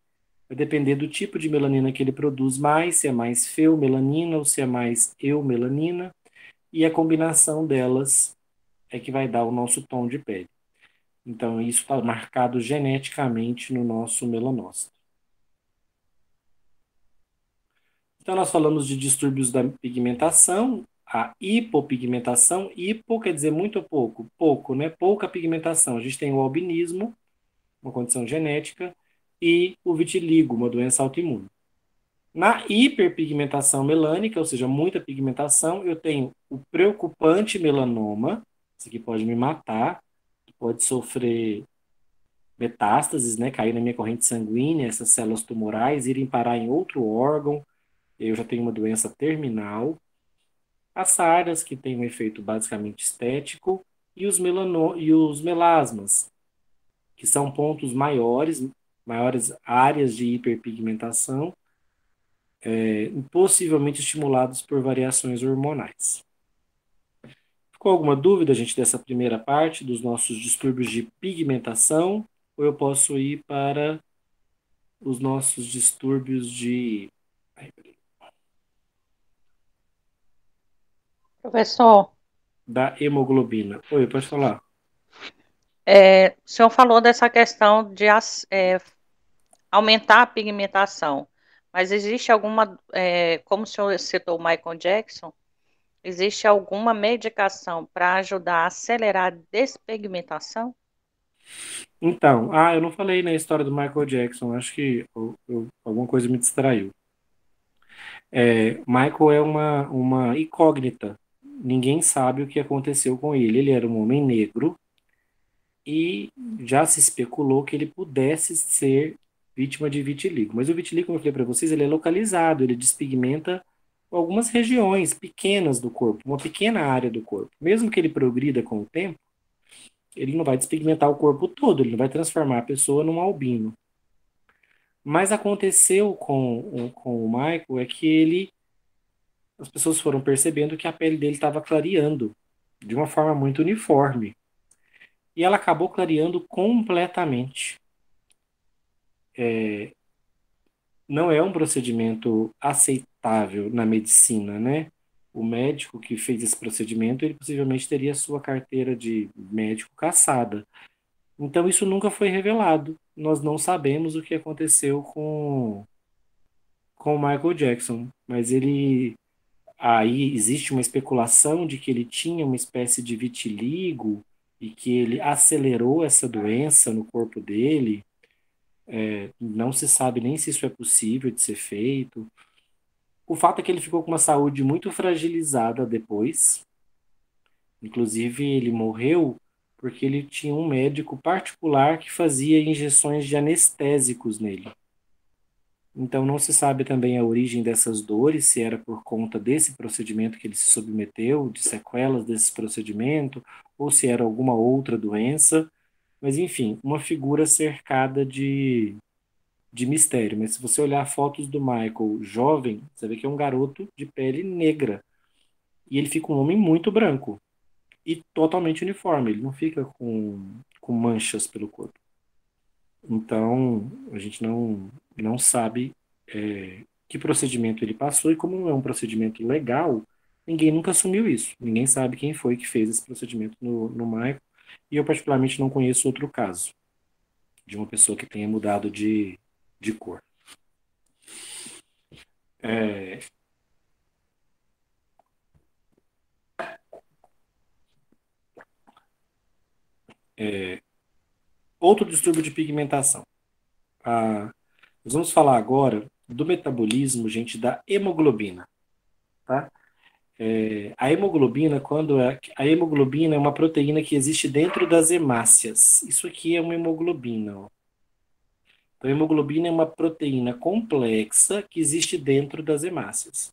Speaker 1: vai depender do tipo de melanina que ele produz mais, se é mais feomelanina ou se é mais eumelanina, e a combinação delas é que vai dar o nosso tom de pele. Então, isso está marcado geneticamente no nosso melanócito. Então, nós falamos de distúrbios da pigmentação, a hipopigmentação. Hipo quer dizer muito ou pouco? Pouco, né? Pouca pigmentação. A gente tem o albinismo, uma condição genética, e o vitiligo, uma doença autoimune. Na hiperpigmentação melânica, ou seja, muita pigmentação, eu tenho o preocupante melanoma, isso aqui pode me matar, pode sofrer metástases, né, cair na minha corrente sanguínea, essas células tumorais irem parar em outro órgão, eu já tenho uma doença terminal. As sardas, que têm um efeito basicamente estético, e os melasmas, que são pontos maiores áreas de hiperpigmentação, possivelmente estimulados por variações hormonais. Ficou alguma dúvida, gente, dessa primeira parte dos nossos distúrbios de pigmentação? Ou eu posso ir para os nossos distúrbios de...
Speaker 8: Professor,
Speaker 1: da hemoglobina. Oi, pode falar.
Speaker 8: o senhor falou dessa questão de aumentar a pigmentação, mas existe alguma, como o senhor citou o Michael Jackson, existe alguma medicação para ajudar a acelerar a despigmentação?
Speaker 1: Então, eu não falei na história do Michael Jackson, acho que alguma coisa me distraiu. Michael é uma incógnita. Ninguém sabe o que aconteceu com ele. Ele era um homem negro e já se especulou que ele pudesse ser vítima de vitiligo. Mas o vitiligo, como eu falei para vocês, ele é localizado, ele despigmenta algumas regiões pequenas do corpo, uma pequena área do corpo. Mesmo que ele progrida com o tempo, ele não vai despigmentar o corpo todo, ele não vai transformar a pessoa num albino. Mas aconteceu com o Michael é que as pessoas foram percebendo que a pele dele estava clareando de uma forma muito uniforme. E ela acabou clareando completamente. Não é um procedimento aceitável na medicina, né? O médico que fez esse procedimento, ele possivelmente teria sua carteira de médico cassada. Então isso nunca foi revelado. Nós não sabemos o que aconteceu com o Michael Jackson, mas aí existe uma especulação de que ele tinha uma espécie de vitiligo e que ele acelerou essa doença no corpo dele. Não se sabe nem se isso é possível de ser feito. O fato é que ele ficou com uma saúde muito fragilizada depois. Inclusive, ele morreu porque ele tinha um médico particular que fazia injeções de anestésicos nele. Então, não se sabe também a origem dessas dores, se era por conta desse procedimento que ele se submeteu, de sequelas desse procedimento, ou se era alguma outra doença. Mas, enfim, uma figura cercada de mistério. Mas se você olhar fotos do Michael jovem, você vê que é um garoto de pele negra. E ele fica um homem muito branco. E totalmente uniforme. Ele não fica com manchas pelo corpo. Então, a gente não sabe que procedimento ele passou. E como não é um procedimento legal, ninguém nunca assumiu isso. Ninguém sabe quem foi que fez esse procedimento no Michael. E eu, particularmente, não conheço outro caso de uma pessoa que tenha mudado de cor. Outro distúrbio de pigmentação. Nós vamos falar agora do metabolismo, gente, da hemoglobina. Tá? A hemoglobina, a hemoglobina é uma proteína que existe dentro das hemácias. Isso aqui é uma hemoglobina. Ó. Então, a hemoglobina é uma proteína complexa que existe dentro das hemácias.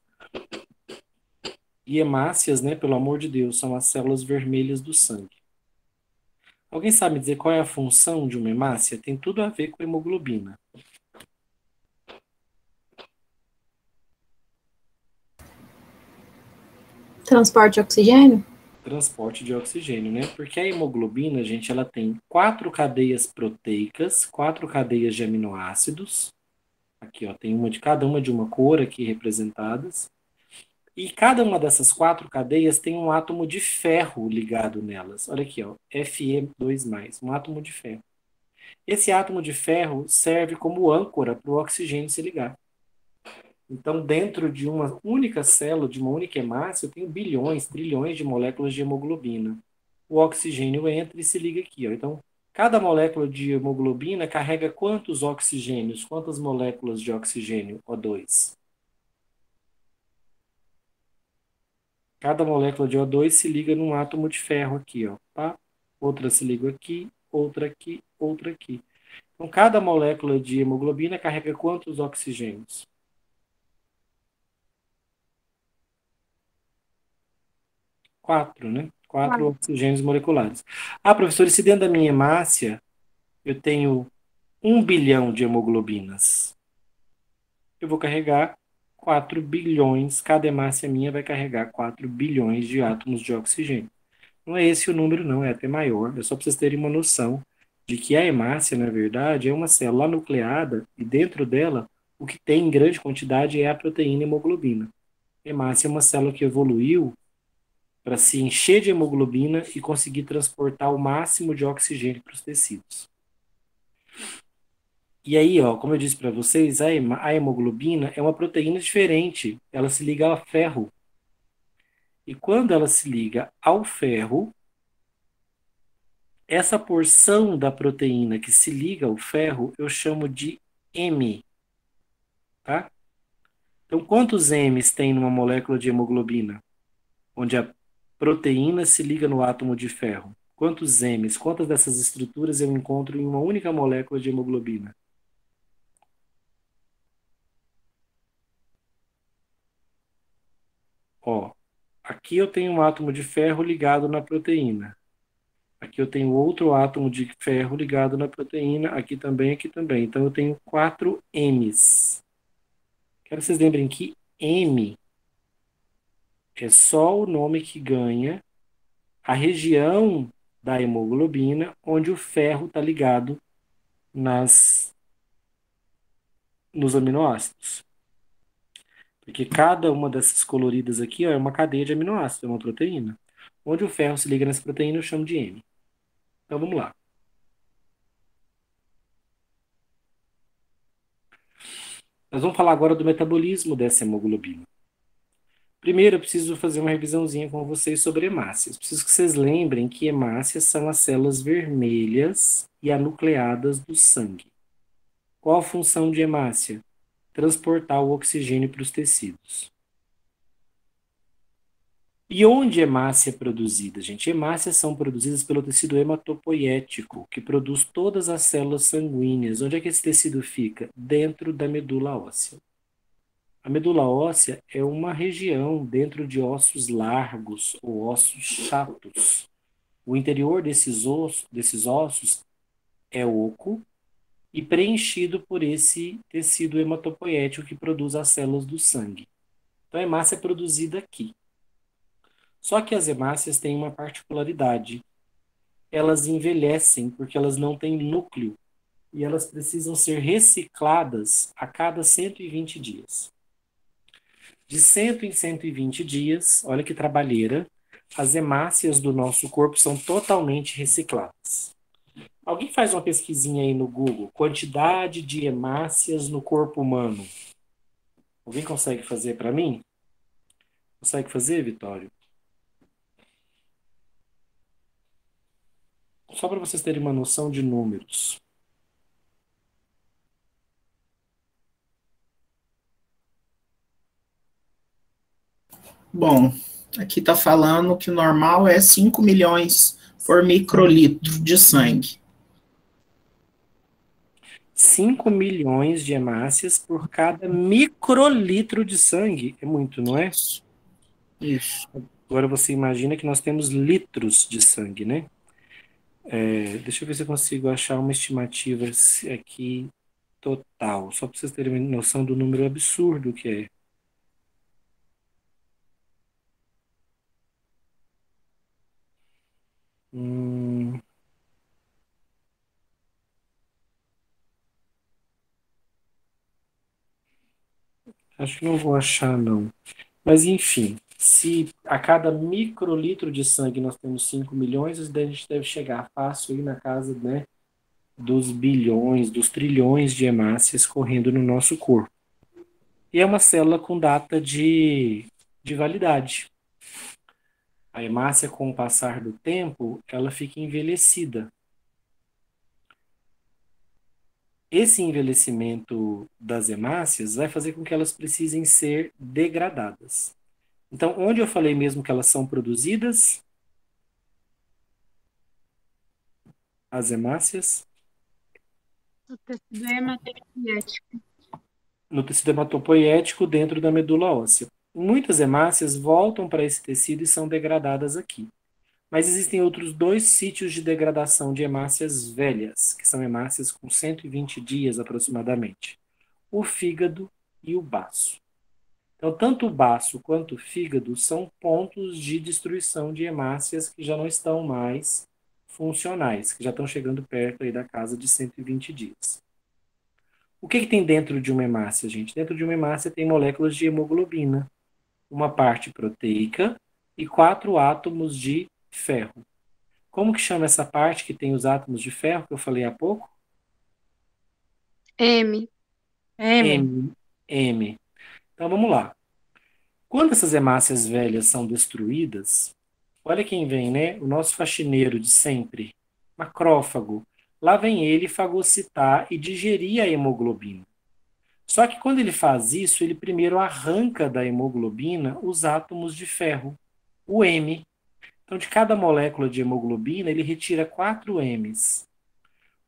Speaker 1: E hemácias, né, pelo amor de Deus, são as células vermelhas do sangue. Alguém sabe dizer qual é a função de uma hemácia? Tem tudo a ver com a hemoglobina.
Speaker 3: Transporte de oxigênio?
Speaker 1: Transporte de oxigênio, né? Porque a hemoglobina, gente, ela tem 4 cadeias proteicas, 4 cadeias de aminoácidos. Aqui, ó, tem uma de cada uma de uma cor aqui representadas. E cada uma dessas 4 cadeias tem um átomo de ferro ligado nelas. Olha aqui, ó, Fe2+, um átomo de ferro. Esse átomo de ferro serve como âncora para o oxigênio se ligar. Então, dentro de uma única célula, de uma única hemácia, eu tenho bilhões, trilhões de moléculas de hemoglobina. O oxigênio entra e se liga aqui. Ó. Então, cada molécula de hemoglobina carrega quantos oxigênios? Quantas moléculas de oxigênio? O2. Cada molécula de O2 se liga num átomo de ferro aqui. Ó, tá? Outra se liga aqui, outra aqui, outra aqui. Então, cada molécula de hemoglobina carrega quantos oxigênios? 4, né? 4 oxigênios moleculares. Professor, e se dentro da minha hemácia eu tenho 1 bilhão de hemoglobinas? Eu vou carregar 4 bilhões, cada hemácia minha vai carregar 4 bilhões de átomos de oxigênio. Não é esse o número, não, é até maior. É só para vocês terem uma noção de que a hemácia, na verdade, é uma célula nucleada e dentro dela o que tem em grande quantidade é a proteína hemoglobina. A hemácia é uma célula que evoluiu para se encher de hemoglobina e conseguir transportar o máximo de oxigênio para os tecidos. E aí, ó, como eu disse para vocês, a hemoglobina é uma proteína diferente. Ela se liga ao ferro. E quando ela se liga ao ferro, essa porção da proteína que se liga ao ferro, eu chamo de M, tá? Então, quantos M's tem numa molécula de hemoglobina? Onde a proteína se liga no átomo de ferro. Quantos M's? Quantas dessas estruturas eu encontro em uma única molécula de hemoglobina? Ó, aqui eu tenho um átomo de ferro ligado na proteína. Aqui eu tenho outro átomo de ferro ligado na proteína, aqui também, aqui também. Então eu tenho 4 M's. Quero que vocês lembrem que M é só o nome que ganha a região da hemoglobina onde o ferro está ligado nos aminoácidos. Porque cada uma dessas coloridas aqui ó, é uma cadeia de aminoácidos, é uma proteína. Onde o ferro se liga nessa proteína eu chamo de M. Então vamos lá. Nós vamos falar agora do metabolismo dessa hemoglobina. Primeiro, eu preciso fazer uma revisãozinha com vocês sobre hemácias. Preciso que vocês lembrem que hemácias são as células vermelhas e anucleadas do sangue. Qual a função de hemácia? Transportar o oxigênio para os tecidos. E onde hemácia é produzida, gente? Hemácias são produzidas pelo tecido hematopoético, que produz todas as células sanguíneas. Onde é que esse tecido fica? Dentro da medula óssea. A medula óssea é uma região dentro de ossos largos ou ossos chatos. O interior desses ossos é oco e preenchido por esse tecido hematopoético que produz as células do sangue. Então a hemácia é produzida aqui. Só que as hemácias têm uma particularidade. Elas envelhecem porque elas não têm núcleo e elas precisam ser recicladas a cada 120 dias. De 100 em 120 dias, olha que trabalheira, as hemácias do nosso corpo são totalmente recicladas. Alguém faz uma pesquisinha aí no Google, quantidade de hemácias no corpo humano. Alguém consegue fazer para mim? Consegue fazer, Vitório? Só para vocês terem uma noção de números.
Speaker 6: Bom, aqui está falando que o normal é 5 milhões por microlitro de sangue.
Speaker 1: 5 milhões de hemácias por cada microlitro de sangue. É muito, não é?
Speaker 6: Isso.
Speaker 1: Agora você imagina que nós temos litros de sangue, né? Deixa eu ver se eu consigo achar uma estimativa aqui total, só para vocês terem uma noção do número absurdo que é. Acho que não vou achar, não. Mas, enfim, se a cada microlitro de sangue nós temos 5 milhões, a gente deve chegar fácil aí na casa, né, dos bilhões, dos trilhões de hemácias correndo no nosso corpo. E é uma célula com data de validade. A hemácia, com o passar do tempo, ela fica envelhecida. Esse envelhecimento das hemácias vai fazer com que elas precisem ser degradadas. Então, onde eu falei mesmo que elas são produzidas? As hemácias?
Speaker 4: O tecido hematopoético.
Speaker 1: No tecido hematopoético dentro da medula óssea. Muitas hemácias voltam para esse tecido e são degradadas aqui. Mas existem outros 2 sítios de degradação de hemácias velhas, que são hemácias com 120 dias aproximadamente. O fígado e o baço. Então, tanto o baço quanto o fígado são pontos de destruição de hemácias que já não estão mais funcionais, que já estão chegando perto aí da casa de 120 dias. O que tem dentro de uma hemácia, gente? Dentro de uma hemácia tem moléculas de hemoglobina, uma parte proteica e 4 átomos de ferro. Como que chama essa parte que tem os átomos de ferro que eu falei há pouco?
Speaker 4: M.
Speaker 1: M. Então vamos lá. Quando essas hemácias velhas são destruídas, olha quem vem, né? O nosso faxineiro de sempre, macrófago. Lá vem ele fagocitar e digerir a hemoglobina. Só que quando ele faz isso, ele primeiro arranca da hemoglobina os átomos de ferro, o M. Então, de cada molécula de hemoglobina, ele retira 4 M's.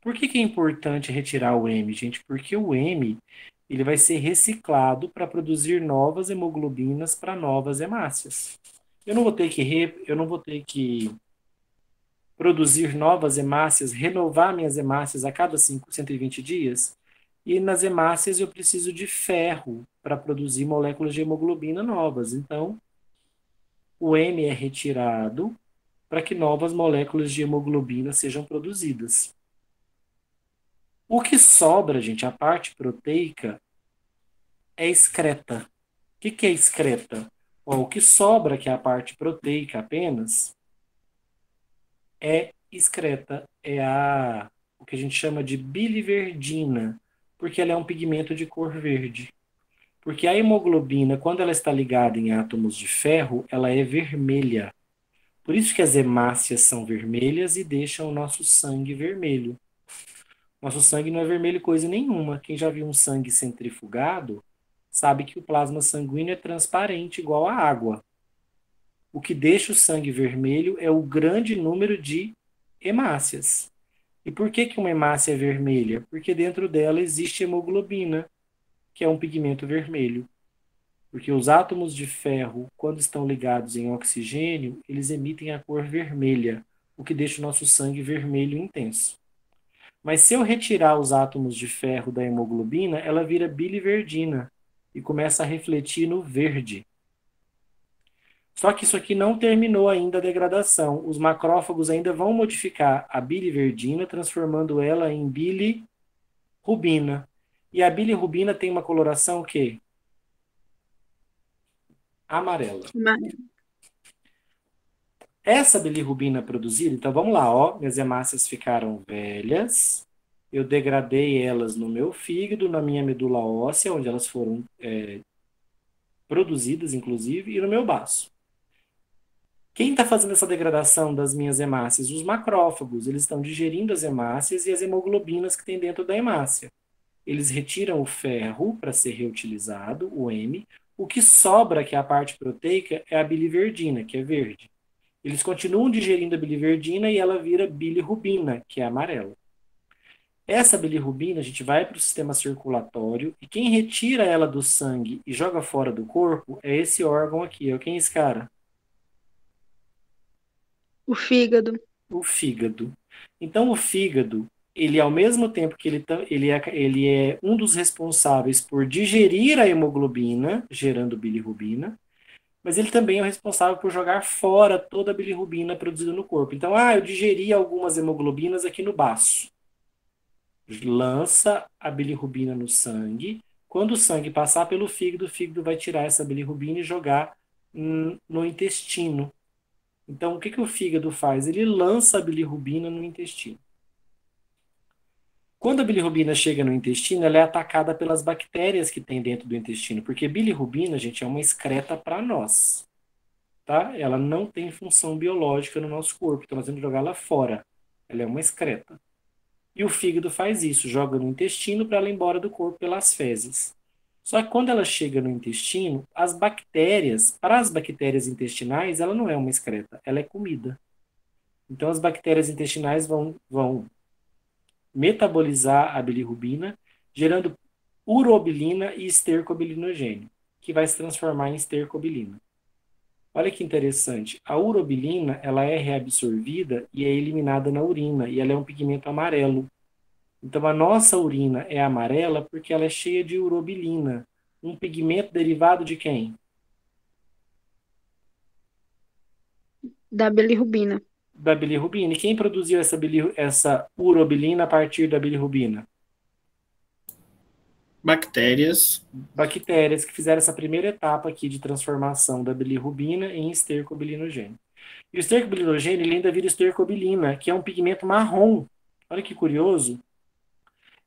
Speaker 1: Por que é importante retirar o M, gente? Porque o M ele vai ser reciclado para produzir novas hemoglobinas para novas hemácias. Eu não vou ter que produzir novas hemácias, renovar minhas hemácias a cada 120 dias. E nas hemácias eu preciso de ferro para produzir moléculas de hemoglobina novas. Então, o M é retirado para que novas moléculas de hemoglobina sejam produzidas. O que sobra, gente, a parte proteica, é excreta. O que é excreta? O que sobra, que é a parte proteica apenas, é excreta. É o que a gente chama de biliverdina, porque ela é um pigmento de cor verde. Porque a hemoglobina, quando ela está ligada em átomos de ferro, ela é vermelha. Por isso que as hemácias são vermelhas e deixam o nosso sangue vermelho. Nosso sangue não é vermelho coisa nenhuma. Quem já viu um sangue centrifugado sabe que o plasma sanguíneo é transparente igual à água. O que deixa o sangue vermelho é o grande número de hemácias. E por que uma hemácia é vermelha? Porque dentro dela existe hemoglobina, que é um pigmento vermelho. Porque os átomos de ferro, quando estão ligados em oxigênio, eles emitem a cor vermelha, o que deixa o nosso sangue vermelho intenso. Mas se eu retirar os átomos de ferro da hemoglobina, ela vira biliverdina e começa a refletir no verde. Só que isso aqui não terminou ainda a degradação. Os macrófagos ainda vão modificar a biliverdina, transformando ela em bilirrubina. E a bilirrubina tem uma coloração o quê? Amarela. Essa bilirrubina produzida, então vamos lá, ó, minhas hemácias ficaram velhas, eu degradei elas no meu fígado, na minha medula óssea, onde elas foram produzidas, inclusive, e no meu baço. Quem está fazendo essa degradação das minhas hemácias? Os macrófagos. Eles estão digerindo as hemácias e as hemoglobinas que tem dentro da hemácia. Eles retiram o ferro para ser reutilizado, o M. O que sobra, que é a parte proteica, é a biliverdina, que é verde. Eles continuam digerindo a biliverdina e ela vira bilirrubina, que é amarela. Essa bilirrubina, a gente vai para o sistema circulatório e quem retira ela do sangue e joga fora do corpo é esse órgão aqui. Quem é esse cara?
Speaker 4: O fígado.
Speaker 1: O fígado. Então, o fígado, ele ao mesmo tempo que ele é um dos responsáveis por digerir a hemoglobina, gerando bilirrubina, mas ele também é o responsável por jogar fora toda a bilirrubina produzida no corpo. Então, eu digeri algumas hemoglobinas aqui no baço. Lança a bilirrubina no sangue. Quando o sangue passar pelo fígado, o fígado vai tirar essa bilirrubina e jogar no intestino. Então, o que o fígado faz? Ele lança a bilirrubina no intestino. Quando a bilirrubina chega no intestino, ela é atacada pelas bactérias que tem dentro do intestino, porque bilirrubina, gente, é uma excreta para nós. Tá? Ela não tem função biológica no nosso corpo, então nós temos que jogar ela fora. Ela é uma excreta. E o fígado faz isso, joga no intestino para ela ir embora do corpo pelas fezes. Só que quando ela chega no intestino, para as bactérias intestinais, ela não é uma excreta, ela é comida. Então as bactérias intestinais vão metabolizar a bilirrubina, gerando urobilina e estercobilinogênio, que vai se transformar em estercobilina. Olha que interessante, a urobilina ela é reabsorvida e é eliminada na urina, e ela é um pigmento amarelo. Então a nossa urina é amarela porque ela é cheia de urobilina, um pigmento derivado de quem?
Speaker 4: Da bilirrubina.
Speaker 1: da bilirrubina. E quem produziu essa urobilina a partir da bilirrubina?
Speaker 6: Bactérias.
Speaker 1: Bactérias que fizeram essa primeira etapa aqui de transformação da bilirrubina em estercobilinogênio. E o estercobilinogênio ele ainda vira estercobilina, que é um pigmento marrom. Olha que curioso.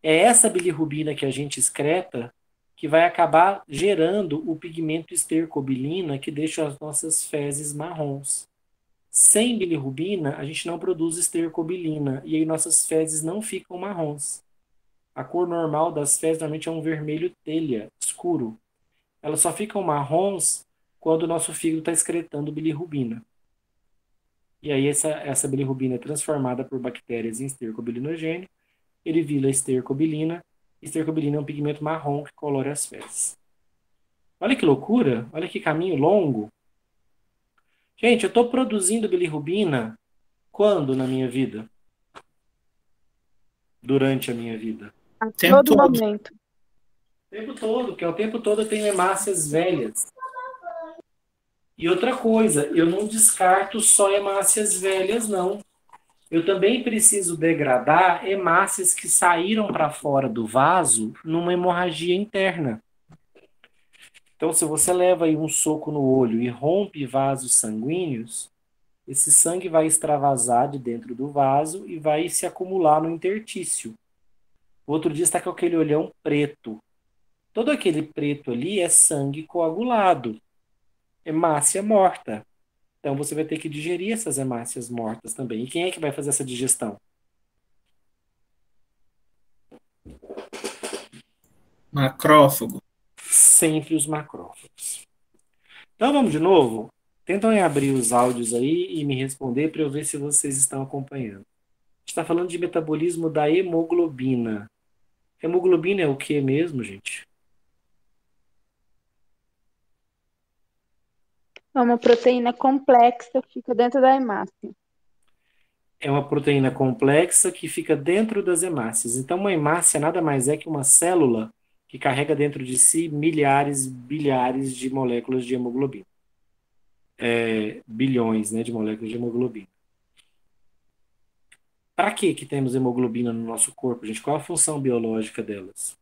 Speaker 1: É essa bilirrubina que a gente excreta que vai acabar gerando o pigmento estercobilina que deixa as nossas fezes marrons. Sem bilirrubina, a gente não produz estercobilina e aí nossas fezes não ficam marrons. A cor normal das fezes normalmente é um vermelho telha, escuro. Elas só ficam marrons quando o nosso fígado está excretando bilirrubina. E aí essa bilirrubina é transformada por bactérias em estercobilinogênio, ele vira estercobilina. Estercobilina é um pigmento marrom que colore as fezes. Olha que loucura, olha que caminho longo. Gente, eu estou produzindo bilirrubina quando na minha vida? Durante a minha vida.
Speaker 4: A
Speaker 6: Tempo
Speaker 4: todo
Speaker 6: todo.
Speaker 4: momento.
Speaker 1: O tempo todo, porque o tempo todo eu tenho hemácias velhas. E outra coisa, eu não descarto só hemácias velhas, não. Eu também preciso degradar hemácias que saíram para fora do vaso numa hemorragia interna. Então, se você leva aí um soco no olho e rompe vasos sanguíneos, esse sangue vai extravasar de dentro do vaso e vai se acumular no intertício. O outro dia está com aquele olhão preto. Todo aquele preto ali é sangue coagulado, hemácia morta. Então você vai ter que digerir essas hemácias mortas também. E quem é que vai fazer essa digestão?
Speaker 6: Macrófago.
Speaker 1: Sempre os macrófagos. Então vamos de novo? Tentam abrir os áudios aí e me responder para eu ver se vocês estão acompanhando. A gente está falando de metabolismo da hemoglobina. Hemoglobina é o que mesmo, gente?
Speaker 4: É uma proteína complexa que fica dentro da hemácia.
Speaker 1: É uma proteína complexa que fica dentro das hemácias. Então, uma hemácia nada mais é que uma célula que carrega dentro de si milhares, bilhares de moléculas de hemoglobina. Bilhões, né, de moléculas de hemoglobina. Para que temos hemoglobina no nosso corpo, gente? Qual a função biológica delas?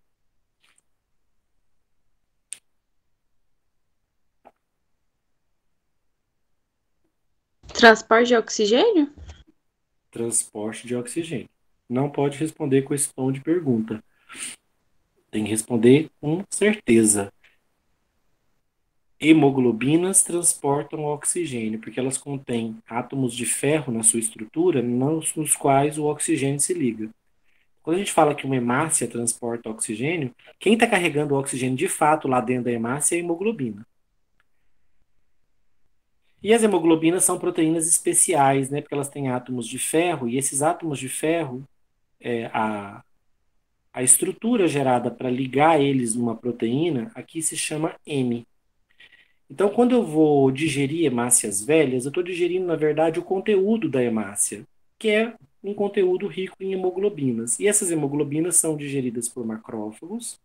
Speaker 9: Transporte de oxigênio?
Speaker 1: Transporte de oxigênio. Não pode responder com esse tom de pergunta. Tem que responder com certeza. Hemoglobinas transportam oxigênio, porque elas contêm átomos de ferro na sua estrutura, nos quais o oxigênio se liga. Quando a gente fala que uma hemácia transporta oxigênio, quem está carregando o oxigênio de fato lá dentro da hemácia é a hemoglobina. E as hemoglobinas são proteínas especiais, né, porque elas têm átomos de ferro, e esses átomos de ferro, a estrutura gerada para ligar eles numa proteína, aqui se chama heme. Então, quando eu vou digerir hemácias velhas, eu estou digerindo, na verdade, o conteúdo da hemácia, que é um conteúdo rico em hemoglobinas. E essas hemoglobinas são digeridas por macrófagos.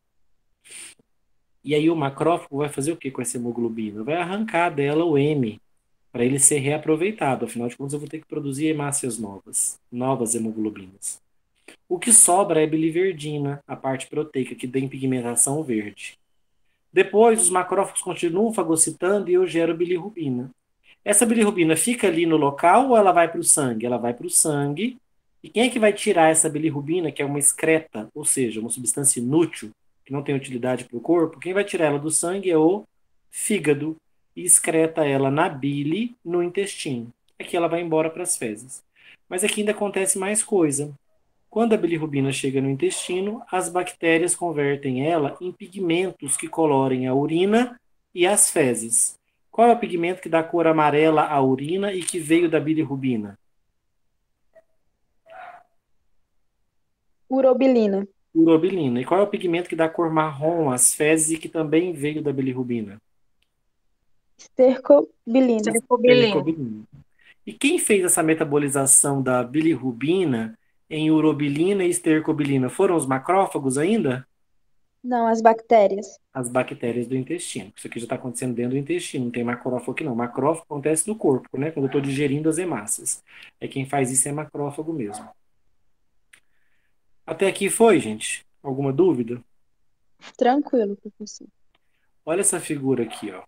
Speaker 1: E aí o macrófago vai fazer o que com essa hemoglobina? Vai arrancar dela o heme, para ele ser reaproveitado. Afinal de contas, eu vou ter que produzir hemácias novas hemoglobinas. O que sobra é biliverdina, a parte proteica, que tem pigmentação verde. Depois, os macrófagos continuam fagocitando e eu gero bilirrubina. Essa bilirrubina fica ali no local ou ela vai para o sangue? Ela vai para o sangue. E quem é que vai tirar essa bilirrubina, que é uma excreta, ou seja, uma substância inútil, que não tem utilidade para o corpo? Quem vai tirar ela do sangue é o fígado e excreta ela na bile, no intestino. Aqui ela vai embora para as fezes. Mas aqui ainda acontece mais coisa. Quando a bilirrubina chega no intestino, as bactérias convertem ela em pigmentos que colorem a urina e as fezes. Qual é o pigmento que dá cor amarela à urina e que veio da bilirrubina?
Speaker 4: Urobilina.
Speaker 1: Urobilina. E qual é o pigmento que dá cor marrom às fezes e que também veio da bilirrubina?
Speaker 4: Estercobilina.
Speaker 1: Estercobilina. E quem fez essa metabolização da bilirrubina em urobilina e estercobilina? Foram os macrófagos ainda?
Speaker 4: Não, as bactérias.
Speaker 1: As bactérias do intestino. Isso aqui já está acontecendo dentro do intestino, não tem macrófago aqui não. Macrófago acontece no corpo, né? Quando eu estou digerindo as hemácias. Quem faz isso é macrófago mesmo. Até aqui foi, gente? Alguma dúvida?
Speaker 4: Tranquilo, professor.
Speaker 1: Olha essa figura aqui, ó.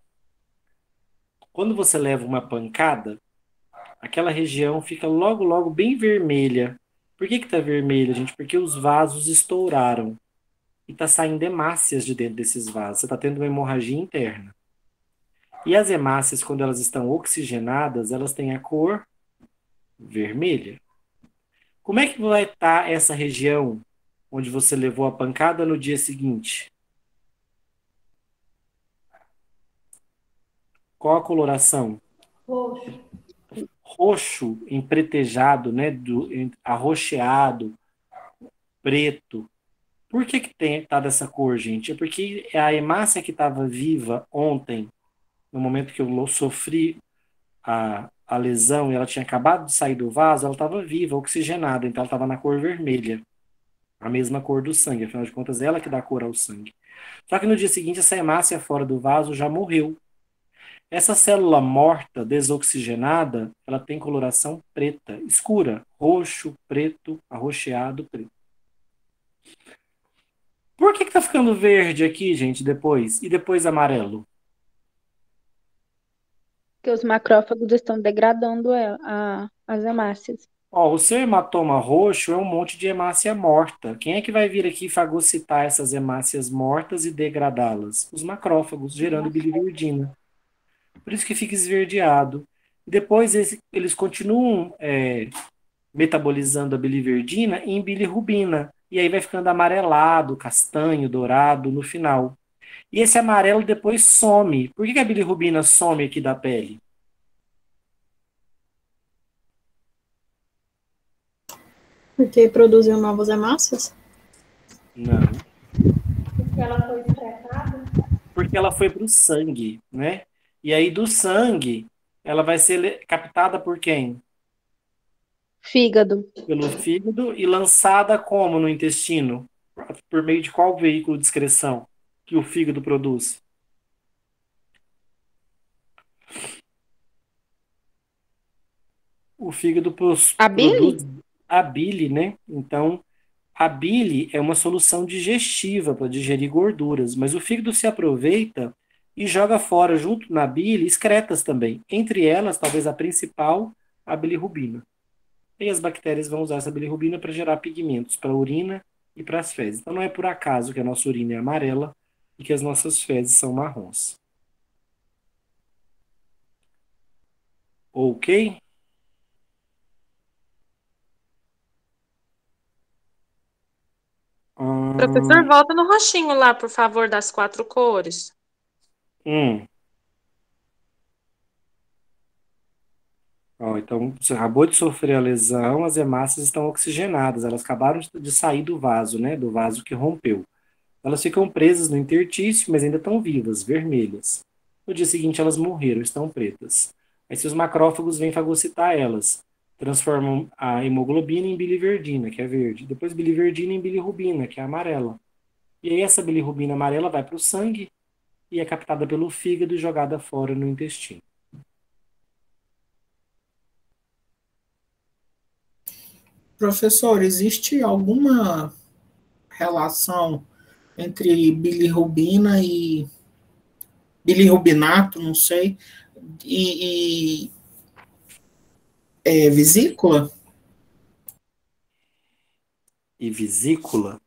Speaker 1: Quando você leva uma pancada, aquela região fica logo, logo bem vermelha. Por que tá vermelha, gente? Porque os vasos estouraram. E tá saindo hemácias de dentro desses vasos. Você tá tendo uma hemorragia interna. E as hemácias, quando elas estão oxigenadas, elas têm a cor vermelha. Como é que vai estar essa região onde você levou a pancada no dia seguinte? Qual a coloração?
Speaker 3: Roxo.
Speaker 1: Roxo, empretejado, né? Arroxeado, preto. Por que tá dessa cor, gente? É porque a hemácia que estava viva ontem, no momento que eu sofri a lesão e ela tinha acabado de sair do vaso, ela estava viva, oxigenada, então ela estava na cor vermelha. A mesma cor do sangue, afinal de contas, ela que dá cor ao sangue. Só que no dia seguinte, essa hemácia fora do vaso já morreu. Essa célula morta, desoxigenada, ela tem coloração preta, escura, roxo, preto, arroxeado, preto. Por que tá ficando verde aqui, gente, depois? E depois amarelo?
Speaker 4: Porque os macrófagos estão degradando as hemácias.
Speaker 1: Ó, o seu hematoma roxo é um monte de hemácia morta. Quem é que vai vir aqui fagocitar essas hemácias mortas e degradá-las? Os macrófagos, gerando biliverdina. Por isso que fica esverdeado. Depois eles continuam metabolizando a biliverdina em bilirrubina. E aí vai ficando amarelado, castanho, dourado no final. E esse amarelo depois some. Por que a bilirrubina some aqui da pele?
Speaker 9: Porque produziu novas hemácias?
Speaker 1: Não.
Speaker 3: Porque ela foi excretada?
Speaker 1: Porque ela foi para o sangue, né? E aí do sangue, ela vai ser captada por quem?
Speaker 4: Fígado.
Speaker 1: Pelo fígado e lançada como no intestino? Por meio de qual veículo de excreção que o fígado produz? O fígado
Speaker 4: A bile?
Speaker 1: produz a bile, né? Então, a bile é uma solução digestiva para digerir gorduras, mas o fígado se aproveita e joga fora, junto na bile, excretas também. Entre elas, talvez a principal, a bilirrubina. E as bactérias vão usar essa bilirrubina para gerar pigmentos para a urina e para as fezes. Então não é por acaso que a nossa urina é amarela e que as nossas fezes são marrons. Ok?
Speaker 10: Professor, volta no roxinho lá, por favor, das 4 cores.
Speaker 1: Ó, então, você acabou de sofrer a lesão, as hemácias estão oxigenadas, elas acabaram de sair do vaso, né? Do vaso que rompeu. Elas ficam presas no interstício, mas ainda estão vivas, vermelhas. No dia seguinte, elas morreram, estão pretas. Aí, se os macrófagos vêm fagocitar elas, transformam a hemoglobina em biliverdina, que é verde. Depois, biliverdina em bilirrubina, que é amarela. E aí, essa bilirrubina amarela vai para o sangue e é captada pelo fígado e jogada fora no intestino.
Speaker 6: Professor, existe alguma relação entre bilirrubina e bilirrubinato, não sei, e vesícula?
Speaker 1: E vesícula?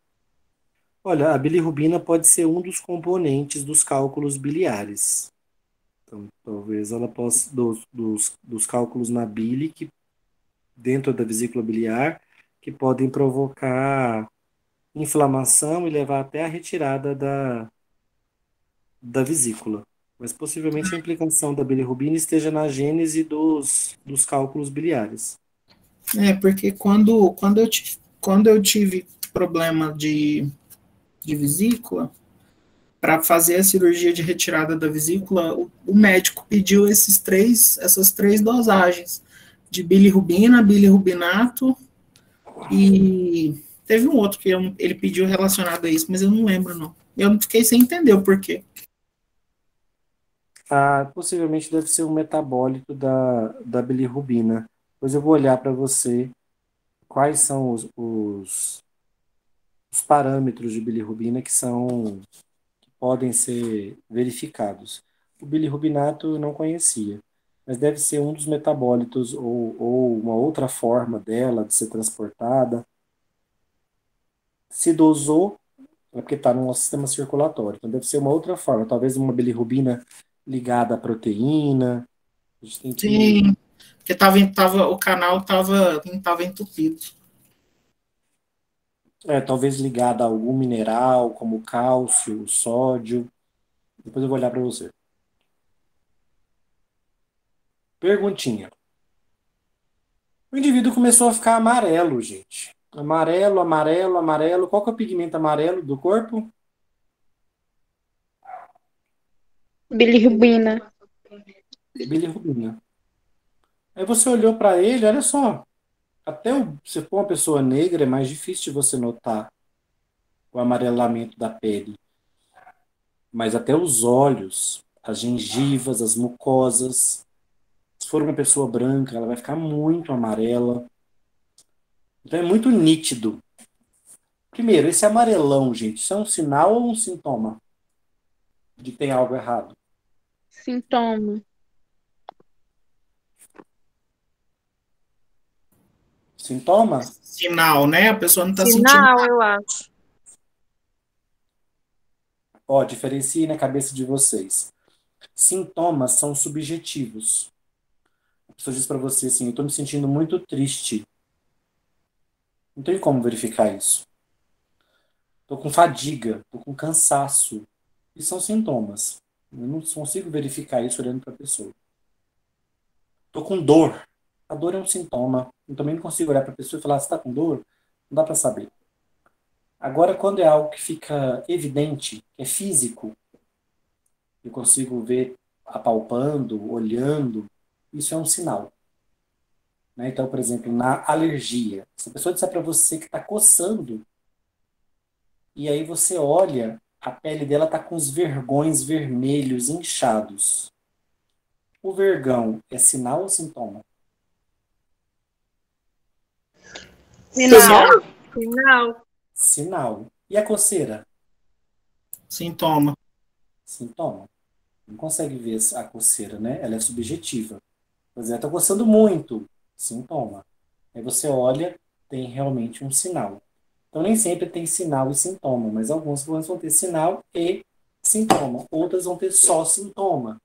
Speaker 1: Olha, a bilirrubina pode ser um dos componentes dos cálculos biliares. Então, talvez ela possa, dos cálculos na bile, que dentro da vesícula biliar, que podem provocar inflamação e levar até a retirada da vesícula. Mas possivelmente a implicação da bilirrubina esteja na gênese dos cálculos biliares.
Speaker 6: Porque quando eu tive problema de vesícula, para fazer a cirurgia de retirada da vesícula, o médico pediu essas três dosagens de bilirrubina, bilirrubinato, e teve um outro que ele pediu relacionado a isso, mas eu não lembro, não. Eu não fiquei sem entender o porquê.
Speaker 1: Possivelmente deve ser um metabólito da bilirrubina. Depois eu vou olhar para você quais são os parâmetros de bilirrubina que podem ser verificados. O bilirrubinato eu não conhecia, mas deve ser um dos metabólitos ou uma outra forma dela de ser transportada. Se dosou, é porque está no nosso sistema circulatório. Então deve ser uma outra forma, talvez uma bilirrubina ligada à proteína. A gente tem que...
Speaker 6: Sim, porque o canal estava entupido.
Speaker 1: talvez ligada a algum mineral, como o cálcio, o sódio. Depois eu vou olhar para você. Perguntinha. O indivíduo começou a ficar amarelo, gente. Amarelo, amarelo, amarelo. Qual que é o pigmento amarelo do corpo?
Speaker 4: Bilirrubina.
Speaker 1: Bilirrubina. Aí você olhou para ele, olha só. Se for uma pessoa negra, é mais difícil de você notar o amarelamento da pele. Mas até os olhos, as gengivas, as mucosas. Se for uma pessoa branca, ela vai ficar muito amarela. Então é muito nítido. Primeiro, esse amarelão, gente, isso é um sinal ou um sintoma de que tem algo errado?
Speaker 4: Sintoma.
Speaker 1: Sintoma?
Speaker 6: Sinal, né? A pessoa não está sentindo
Speaker 10: Sinal,
Speaker 6: nada.
Speaker 10: eu acho.
Speaker 1: Diferencie na cabeça de vocês. Sintomas são subjetivos. A pessoa diz para você assim, eu estou me sentindo muito triste. Não tem como verificar isso. Estou com fadiga, estou com cansaço. Isso são sintomas. Eu não consigo verificar isso olhando para a pessoa. Estou com dor. A dor é um sintoma. Eu também não consigo olhar para a pessoa e falar, você está com dor? Não dá para saber. Agora, quando é algo que fica evidente, que é físico, eu consigo ver apalpando, olhando, isso é um sinal. Né? Então, por exemplo, na alergia, se a pessoa disser para você que está coçando, e aí você olha, a pele dela está com os vergões vermelhos inchados. O vergão é sinal ou sintoma?
Speaker 10: Sinal. Sinal.
Speaker 1: Sinal. E a coceira?
Speaker 6: Sintoma.
Speaker 1: Sintoma. Não consegue ver a coceira, né? Ela é subjetiva. Por exemplo, está coçando muito. Sintoma. Aí você olha, tem realmente um sinal. Então, nem sempre tem sinal e sintoma, mas alguns vão ter sinal e sintoma. Outras vão ter só sintoma.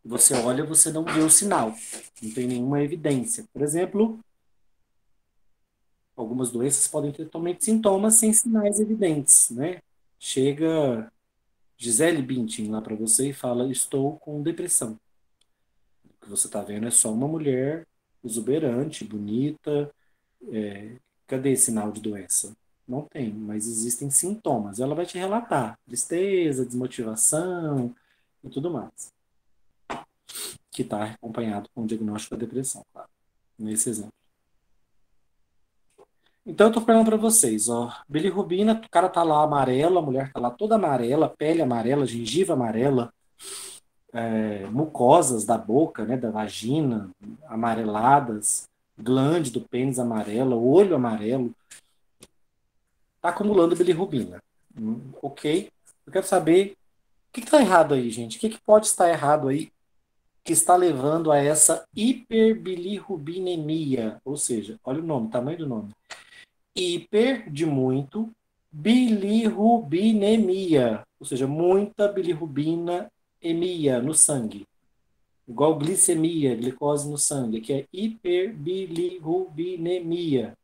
Speaker 1: Você olha, você não vê o sinal. Não tem nenhuma evidência. Por exemplo, algumas doenças podem ter totalmente sintomas sem sinais evidentes, né? Chega Gisele Bündchen lá para você e fala, estou com depressão. O que você está vendo é só uma mulher exuberante, bonita. Cadê sinal de doença? Não tem, mas existem sintomas. Ela vai te relatar tristeza, desmotivação e tudo mais. Que está acompanhado com o diagnóstico da depressão, claro. Nesse exemplo. Então eu tô falando para vocês, ó, bilirrubina, o cara tá lá amarelo, a mulher tá lá toda amarela, pele amarela, gengiva amarela, mucosas da boca, né, da vagina, amareladas, glande do pênis amarela, olho amarelo, tá acumulando bilirrubina. Ok? Eu quero saber o que está errado aí, gente? O que pode estar errado aí que está levando a essa hiperbilirrubinemia? Ou seja, olha o nome, o tamanho do nome. Hiper de muito, bilirrubinemia, ou seja, muita bilirrubina emia no sangue. Igual glicemia, glicose no sangue, que é hiperbilirrubinemia.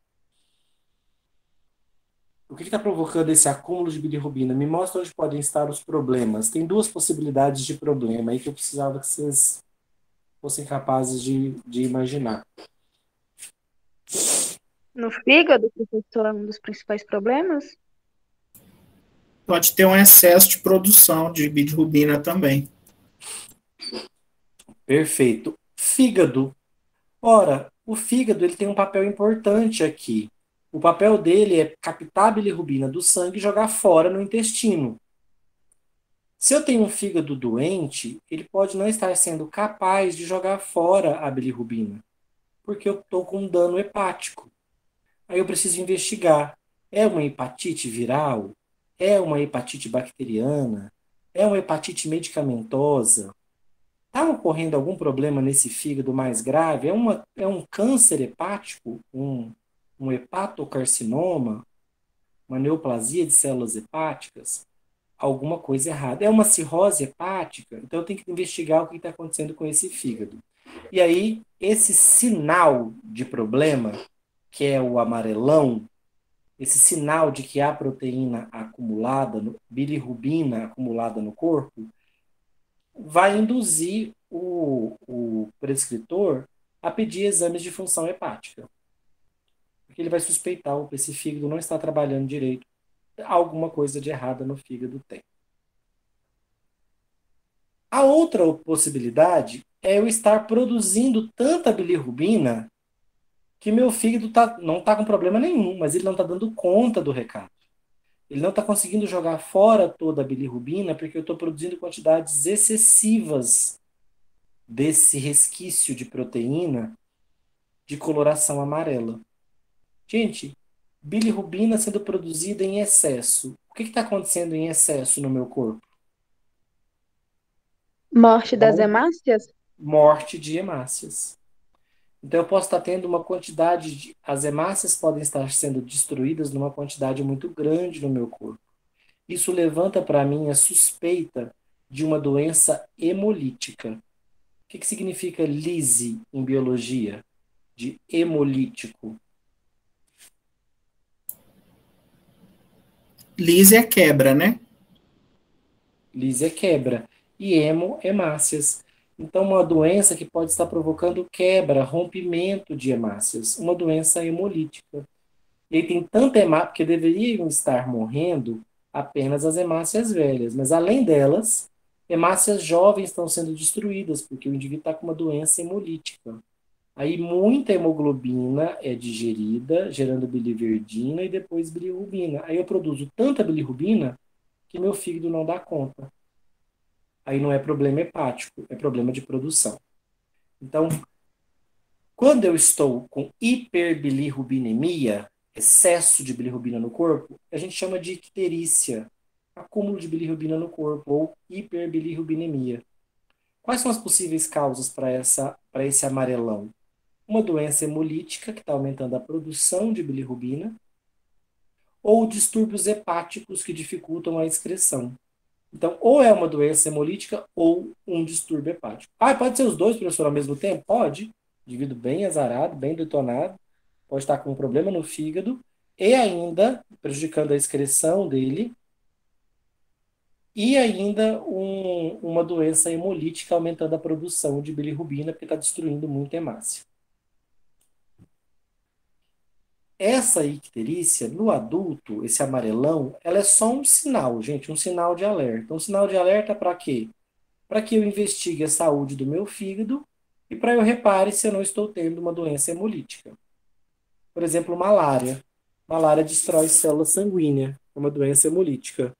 Speaker 1: O que está provocando esse acúmulo de bilirrubina? Me mostra onde podem estar os problemas. Tem duas possibilidades de problema aí que eu precisava que vocês fossem capazes de imaginar.
Speaker 4: No fígado, professor, é um dos principais problemas?
Speaker 6: Pode ter um excesso de produção de bilirrubina também.
Speaker 1: Perfeito. Fígado. Ora, o fígado ele tem um papel importante aqui. O papel dele é captar a bilirrubina do sangue e jogar fora no intestino. Se eu tenho um fígado doente, ele pode não estar sendo capaz de jogar fora a bilirrubina, porque eu estou com um dano hepático. Aí eu preciso investigar. É uma hepatite viral? É uma hepatite bacteriana? É uma hepatite medicamentosa? Está ocorrendo algum problema nesse fígado mais grave? É um câncer hepático? Um hepatocarcinoma? Uma neoplasia de células hepáticas? Alguma coisa errada. É uma cirrose hepática? Então eu tenho que investigar o que está acontecendo com esse fígado. E aí, esse sinal de problema, que é o amarelão, esse sinal de que há proteína acumulada, bilirrubina acumulada no corpo, vai induzir o prescritor a pedir exames de função hepática. Porque ele vai suspeitar que esse fígado não está trabalhando direito. Alguma coisa de errada no fígado tem. A outra possibilidade é eu estar produzindo tanta bilirrubina que meu fígado não está com problema nenhum, mas ele não está dando conta do recado. Ele não está conseguindo jogar fora toda a bilirrubina porque eu estou produzindo quantidades excessivas desse resquício de proteína de coloração amarela. Gente, bilirrubina sendo produzida em excesso. O que está acontecendo em excesso no meu corpo?
Speaker 4: Morte das hemácias?
Speaker 1: Morte de hemácias. Então eu posso estar tendo uma quantidade de... As hemácias podem estar sendo destruídas numa quantidade muito grande no meu corpo. Isso levanta para mim a suspeita de uma doença hemolítica. O que significa lise em biologia? De hemolítico.
Speaker 6: Lise é quebra, né?
Speaker 1: Lise é quebra. E hemácias. Então, uma doença que pode estar provocando quebra, rompimento de hemácias. Uma doença hemolítica. E tem tanta hemácia, porque deveriam estar morrendo apenas as hemácias velhas. Mas, além delas, hemácias jovens estão sendo destruídas, porque o indivíduo está com uma doença hemolítica. Aí, muita hemoglobina é digerida, gerando biliverdina e depois bilirrubina. Aí, eu produzo tanta bilirrubina que meu fígado não dá conta. Aí não é problema hepático, é problema de produção. Então, quando eu estou com hiperbilirrubinemia, excesso de bilirrubina no corpo, a gente chama de icterícia, acúmulo de bilirrubina no corpo, ou hiperbilirrubinemia. Quais são as possíveis causas para esse amarelão? Uma doença hemolítica, que está aumentando a produção de bilirrubina, ou distúrbios hepáticos que dificultam a excreção. Então, ou é uma doença hemolítica ou um distúrbio hepático. Pode ser os dois, professor, ao mesmo tempo? Pode. Indivíduo bem azarado, bem detonado, pode estar com um problema no fígado e ainda prejudicando a excreção dele e ainda uma doença hemolítica aumentando a produção de bilirrubina porque está destruindo muita hemácia. Essa icterícia, no adulto, esse amarelão, ela é só um sinal, gente, um sinal de alerta. Um sinal de alerta para quê? Para que eu investigue a saúde do meu fígado e para eu repare se eu não estou tendo uma doença hemolítica. Por exemplo, malária. Malária destrói célula sanguínea, é uma doença hemolítica.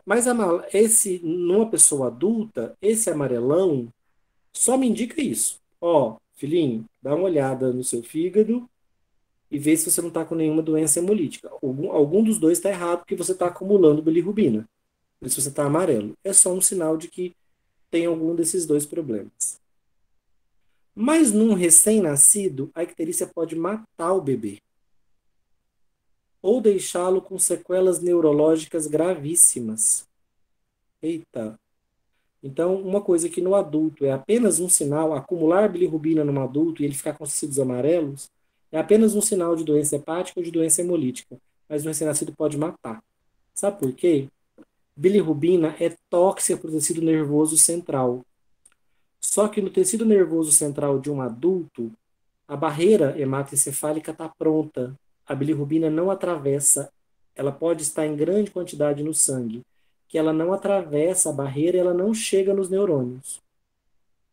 Speaker 1: Mas numa pessoa adulta, esse amarelão só me indica isso. Filhinho, dá uma olhada no seu fígado e vê se você não está com nenhuma doença hemolítica. Algum dos dois está errado porque você está acumulando bilirrubina. Por isso você está amarelo. É só um sinal de que tem algum desses dois problemas. Mas num recém-nascido, a icterícia pode matar o bebê. Ou deixá-lo com sequelas neurológicas gravíssimas. Eita! Então, uma coisa que no adulto é apenas um sinal, acumular bilirrubina no adulto e ele ficar com tecidos amarelos, é apenas um sinal de doença hepática ou de doença hemolítica. Mas no recém-nascido pode matar. Sabe por quê? Bilirrubina é tóxica para o tecido nervoso central. Só que no tecido nervoso central de um adulto, a barreira hematoencefálica está pronta. A bilirrubina não atravessa, ela pode estar em grande quantidade no sangue. que ela não atravessa a barreira, ela não chega nos neurônios.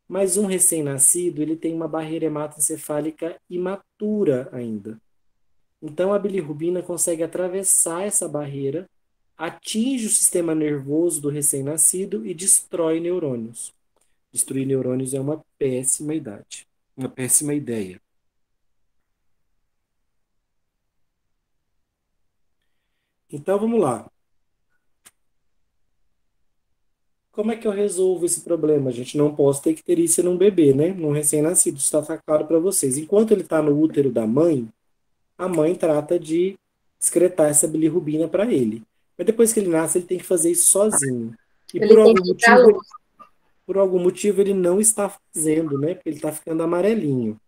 Speaker 1: Mas um recém-nascido, ele tem uma barreira hematoencefálica imatura ainda. Então a bilirrubina consegue atravessar essa barreira, atinge o sistema nervoso do recém-nascido e destrói neurônios. Destruir neurônios é uma péssima idade, uma péssima ideia. Então vamos lá. Como é que eu resolvo esse problema? A gente não pode ter icterícia num bebê, né? Num recém-nascido. Isso está claro para vocês. Enquanto ele está no útero da mãe, a mãe trata de excretar essa bilirrubina para ele. Mas depois que ele nasce, ele tem que fazer isso sozinho. E por algum motivo ele não está fazendo, né? Porque ele está ficando amarelinho.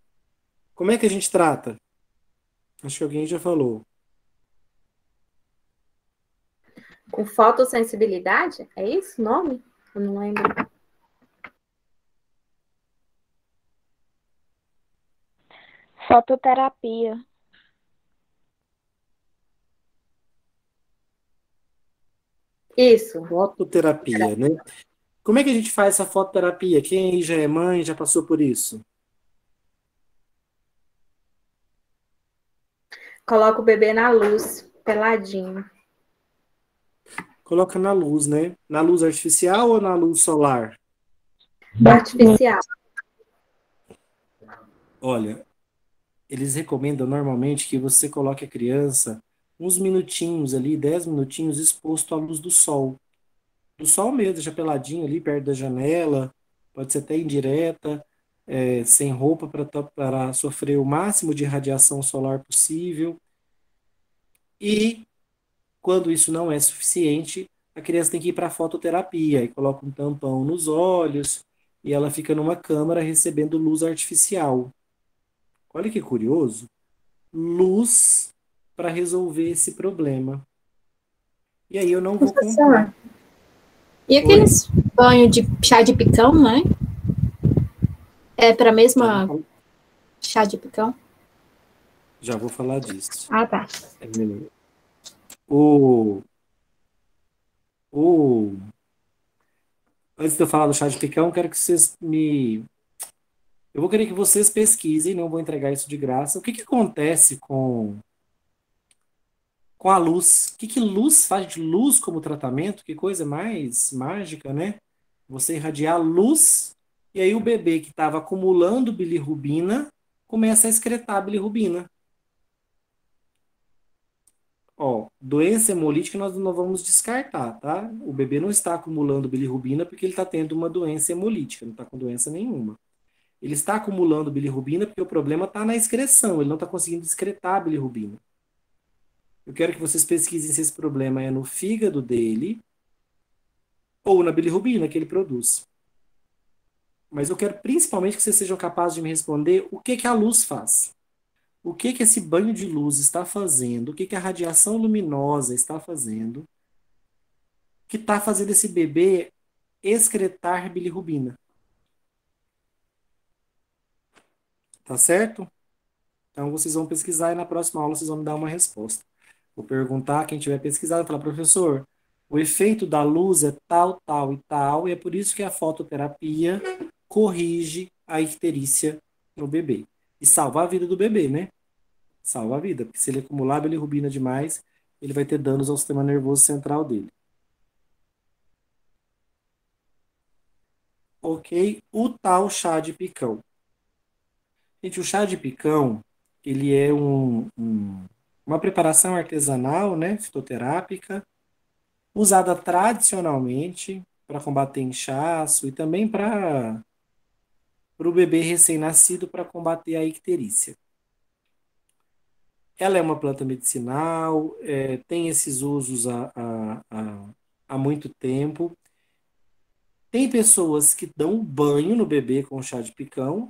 Speaker 1: Como é que a gente trata? Acho que alguém já falou.
Speaker 11: Com fotossensibilidade? É isso o nome? Eu não lembro.
Speaker 7: Fototerapia.
Speaker 11: Isso.
Speaker 1: Fototerapia, né? Como é que a gente faz essa fototerapia? Quem aí já é mãe, já passou por isso?
Speaker 11: Coloca o bebê na luz, peladinho.
Speaker 1: Coloca na luz, né? Na luz artificial ou na luz solar?
Speaker 11: Artificial.
Speaker 1: Olha, eles recomendam normalmente que você coloque a criança uns minutinhos ali, 10 minutinhos, exposto à luz do sol. Do sol mesmo, já peladinho ali, perto da janela, pode ser até indireta, sem roupa para sofrer o máximo de radiação solar possível. E quando isso não é suficiente, a criança tem que ir para a fototerapia e coloca um tampão nos olhos e ela fica numa câmara recebendo luz artificial. Olha que curioso. Luz para resolver esse problema. E aí eu não vou comprar.
Speaker 9: E aqueles banhos de chá de picão, né? É para a mesma chá de picão?
Speaker 1: Já vou falar disso.
Speaker 9: Ah, tá.
Speaker 1: Antes de eu falar do chá de picão, quero que vocês eu vou querer que vocês pesquisem, não vou entregar isso de graça. O que acontece com a luz? O que luz faz de luz como tratamento? Que coisa mais mágica, né? Você irradiar luz e aí o bebê que estava acumulando bilirrubina começa a excretar bilirrubina. Ó, doença hemolítica nós não vamos descartar, tá? O bebê não está acumulando bilirrubina porque ele está tendo uma doença hemolítica, não está com doença nenhuma. Ele está acumulando bilirrubina porque o problema está na excreção, ele não está conseguindo excretar a bilirrubina. Eu quero que vocês pesquisem se esse problema é no fígado dele ou na bilirrubina que ele produz. Mas eu quero principalmente que vocês sejam capazes de me responder o que a luz faz. O que esse banho de luz está fazendo, o que a radiação luminosa está fazendo, que está fazendo esse bebê excretar bilirrubina. Tá certo? Então vocês vão pesquisar e na próxima aula vocês vão me dar uma resposta. Vou perguntar, quem tiver pesquisado, vai falar, professor, o efeito da luz é tal, tal e tal, e é por isso que a fototerapia corrige a icterícia no bebê. E salva a vida do bebê, né? Salva a vida, porque se ele acumular bilirrubina demais, ele vai ter danos ao sistema nervoso central dele. Ok? O tal chá de picão. Gente, o chá de picão, ele é uma preparação artesanal, né, fitoterápica, usada tradicionalmente para combater inchaço e também para o bebê recém-nascido para combater a icterícia. Ela é uma planta medicinal, tem esses usos há muito tempo. Tem pessoas que dão banho no bebê com chá de picão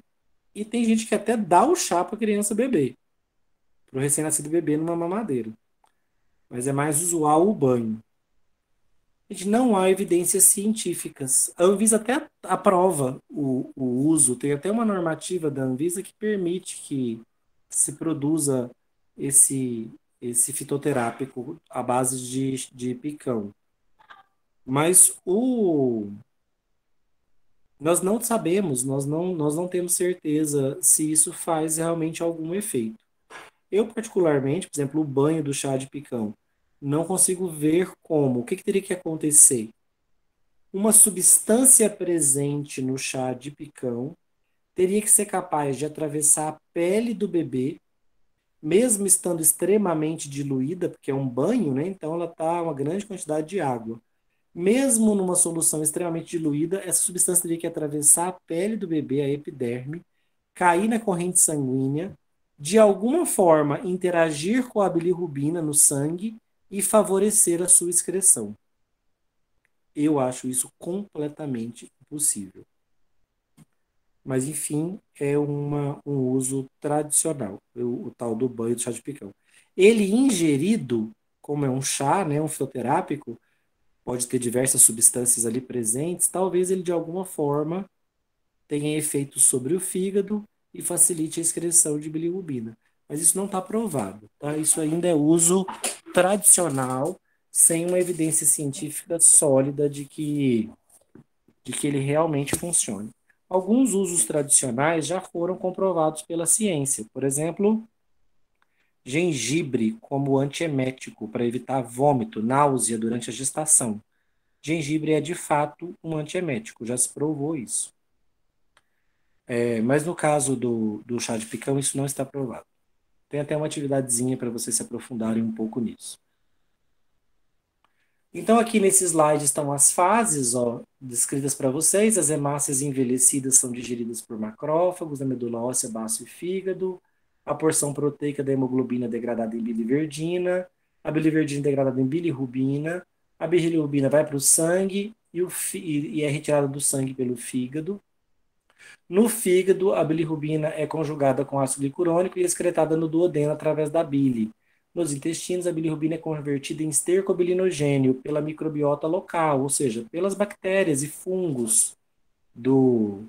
Speaker 1: e tem gente que até dá o chá para a criança beber, para o recém-nascido beber numa mamadeira. Mas é mais usual o banho. Gente, não há evidências científicas. A Anvisa até aprova o uso, tem até uma normativa da Anvisa que permite que se produza esse fitoterápico à base de picão. Mas nós não sabemos, nós não temos certeza se isso faz realmente algum efeito. Eu, particularmente, por exemplo, o banho do chá de picão, não consigo ver como. O que teria que acontecer? Uma substância presente no chá de picão teria que ser capaz de atravessar a pele do bebê, mesmo estando extremamente diluída, porque é um banho, né? Então ela está uma grande quantidade de água. Mesmo numa solução extremamente diluída, essa substância teria que atravessar a pele do bebê, a epiderme, cair na corrente sanguínea, de alguma forma interagir com a bilirrubina no sangue e favorecer a sua excreção. Eu acho isso completamente impossível. Mas, enfim, é um uso tradicional, o tal do banho do chá de picão. Ele ingerido, como é um chá, né, um fitoterápico, pode ter diversas substâncias ali presentes, talvez ele de alguma forma tenha efeito sobre o fígado e facilite a excreção de bilirrubina. Mas isso não está provado, tá? Isso ainda é uso tradicional, sem uma evidência científica sólida de que ele realmente funcione. Alguns usos tradicionais já foram comprovados pela ciência. Por exemplo, gengibre como antiemético para evitar vômito, náusea durante a gestação. Gengibre é de fato um antiemético, já se provou isso. Mas no caso do chá de picão, isso não está provado. Tem até uma atividadezinha para vocês se aprofundarem um pouco nisso. Então, aqui nesse slide estão as fases descritas para vocês. As hemácias envelhecidas são digeridas por macrófagos, da medula óssea, baço e fígado. A porção proteica da hemoglobina degradada em biliverdina. A biliverdina degradada em bilirrubina. A bilirrubina vai para o sangue e é retirada do sangue pelo fígado. No fígado, a bilirrubina é conjugada com ácido glicurônico e excretada no duodeno através da bile. Nos intestinos, a bilirrubina é convertida em estercobilinogênio pela microbiota local, ou seja, pelas bactérias e fungos do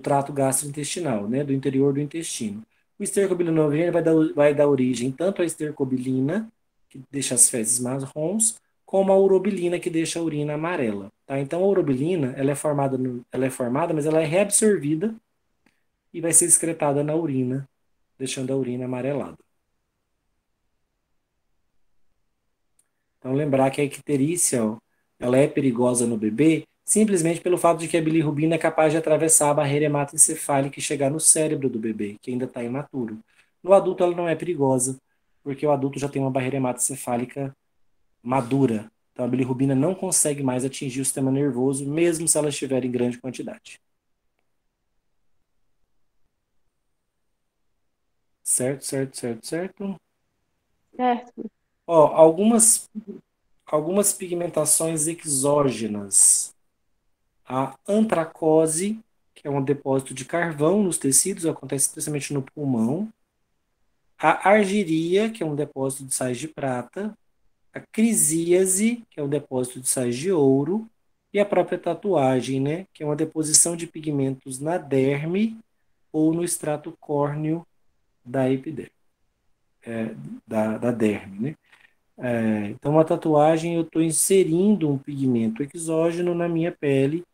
Speaker 1: trato gastrointestinal, né, do interior do intestino. O estercobilinogênio vai dar origem tanto à estercobilina, que deixa as fezes marrons, como a urobilina, que deixa a urina amarela. Tá? Então, a urobilina ela é formada, mas ela é reabsorvida e vai ser excretada na urina, deixando a urina amarelada. Então, lembrar que a icterícia ela é perigosa no bebê simplesmente pelo fato de que a bilirrubina é capaz de atravessar a barreira hematoencefálica e chegar no cérebro do bebê, que ainda está imaturo. No adulto, ela não é perigosa, porque o adulto já tem uma barreira hematoencefálica madura. Então, a bilirrubina não consegue mais atingir o sistema nervoso, mesmo se ela estiver em grande quantidade. Certo?
Speaker 4: Certo.
Speaker 1: Algumas pigmentações exógenas. A antracose, que é um depósito de carvão nos tecidos, acontece especialmente no pulmão. A argiria, que é um depósito de sais de prata. A crisíase, que é um depósito de sais de ouro. E a própria tatuagem, né, que é uma deposição de pigmentos na derme ou no extrato córneo da epiderme, da derme, né? Então, uma tatuagem, eu estou inserindo um pigmento exógeno na minha pele,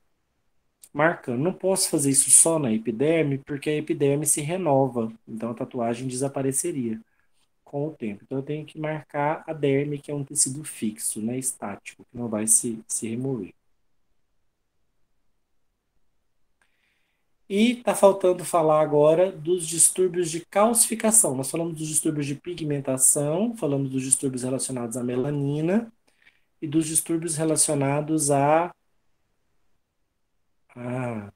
Speaker 1: marcando. Não posso fazer isso só na epiderme, porque a epiderme se renova, então a tatuagem desapareceria com o tempo. Então, eu tenho que marcar a derme, que é um tecido fixo, né, estático, que não vai se remover. E está faltando falar agora dos distúrbios de calcificação. Nós falamos dos distúrbios de pigmentação, falamos dos distúrbios relacionados à melanina e dos distúrbios relacionados a a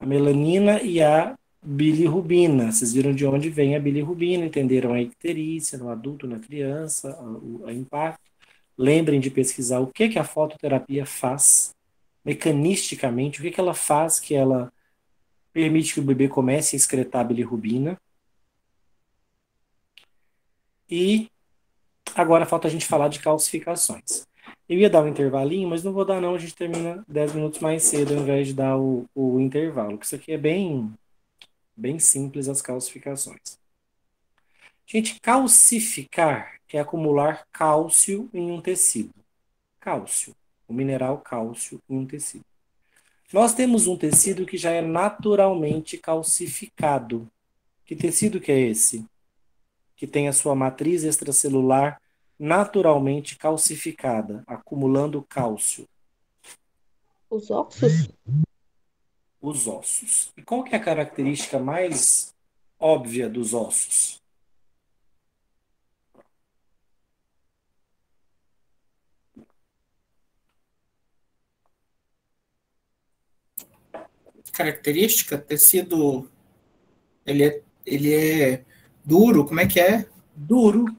Speaker 1: melanina e a bilirrubina. Vocês viram de onde vem a bilirrubina, entenderam a icterícia no adulto, na criança, a impacto. Lembrem de pesquisar o que a fototerapia faz mecanisticamente, o que ela faz que ela permite que o bebê comece a excretar a bilirrubina. E agora falta a gente falar de calcificações. Eu ia dar um intervalinho, mas não vou dar não, a gente termina 10 minutos mais cedo ao invés de dar o intervalo, que isso aqui é bem simples, as calcificações. Gente, calcificar é acumular cálcio em um tecido. Cálcio, o mineral cálcio em um tecido. Nós temos um tecido que já é naturalmente calcificado. Que tecido que é esse? Que tem a sua matriz extracelular naturalmente calcificada, acumulando cálcio.
Speaker 11: Os ossos?
Speaker 1: Os ossos. E qual que é a característica mais óbvia dos ossos?
Speaker 6: Característica, tecido, ele é duro, como é que é?
Speaker 1: Duro,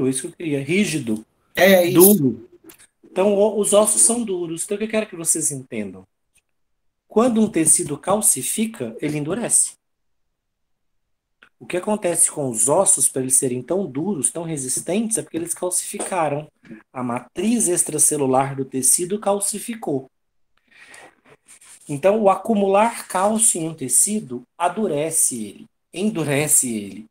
Speaker 1: isso que eu queria. Rígido,
Speaker 6: É isso.
Speaker 1: duro. Então, os ossos são duros. Então, o que eu quero que vocês entendam? Quando um tecido calcifica, ele endurece. O que acontece com os ossos, para eles serem tão duros, tão resistentes, é porque eles calcificaram. A matriz extracelular do tecido calcificou. Então, o acumular cálcio em um tecido endurece ele.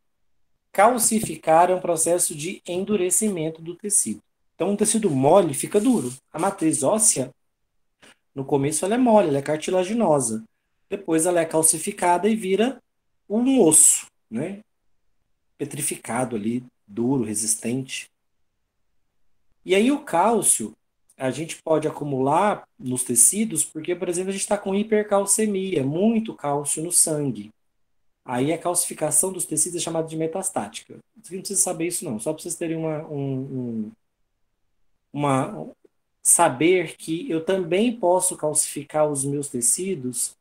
Speaker 1: Calcificar é um processo de endurecimento do tecido. Então, um tecido mole fica duro. A matriz óssea, no começo, ela é mole, ela é cartilaginosa. Depois, ela é calcificada e vira um osso, né? Petrificado ali, duro, resistente. E aí, o cálcio, a gente pode acumular nos tecidos porque, por exemplo, a gente está com hipercalcemia, muito cálcio no sangue. Aí a calcificação dos tecidos é chamada de metastática. Você não precisa saber isso não, só para vocês terem saber que eu também posso calcificar os meus tecidos,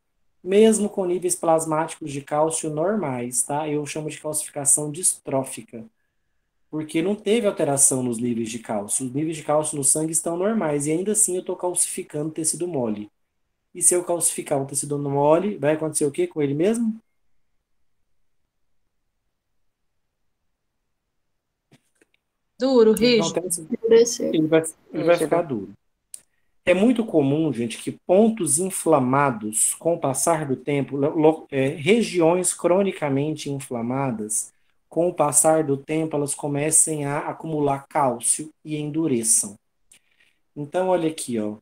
Speaker 1: mesmo com níveis plasmáticos de cálcio normais, tá? Eu chamo de calcificação distrófica, porque não teve alteração nos níveis de cálcio. Os níveis de cálcio no sangue estão normais e ainda assim eu estou calcificando tecido mole. E se eu calcificar um tecido mole, vai acontecer o quê com ele mesmo?
Speaker 10: Duro,
Speaker 1: O que
Speaker 10: rígido.
Speaker 1: acontece? Ele vai ficar duro. É muito comum, gente, que pontos inflamados, com o passar do tempo, regiões cronicamente inflamadas, com o passar do tempo, elas comecem a acumular cálcio e endureçam. Então, olha aqui, ó.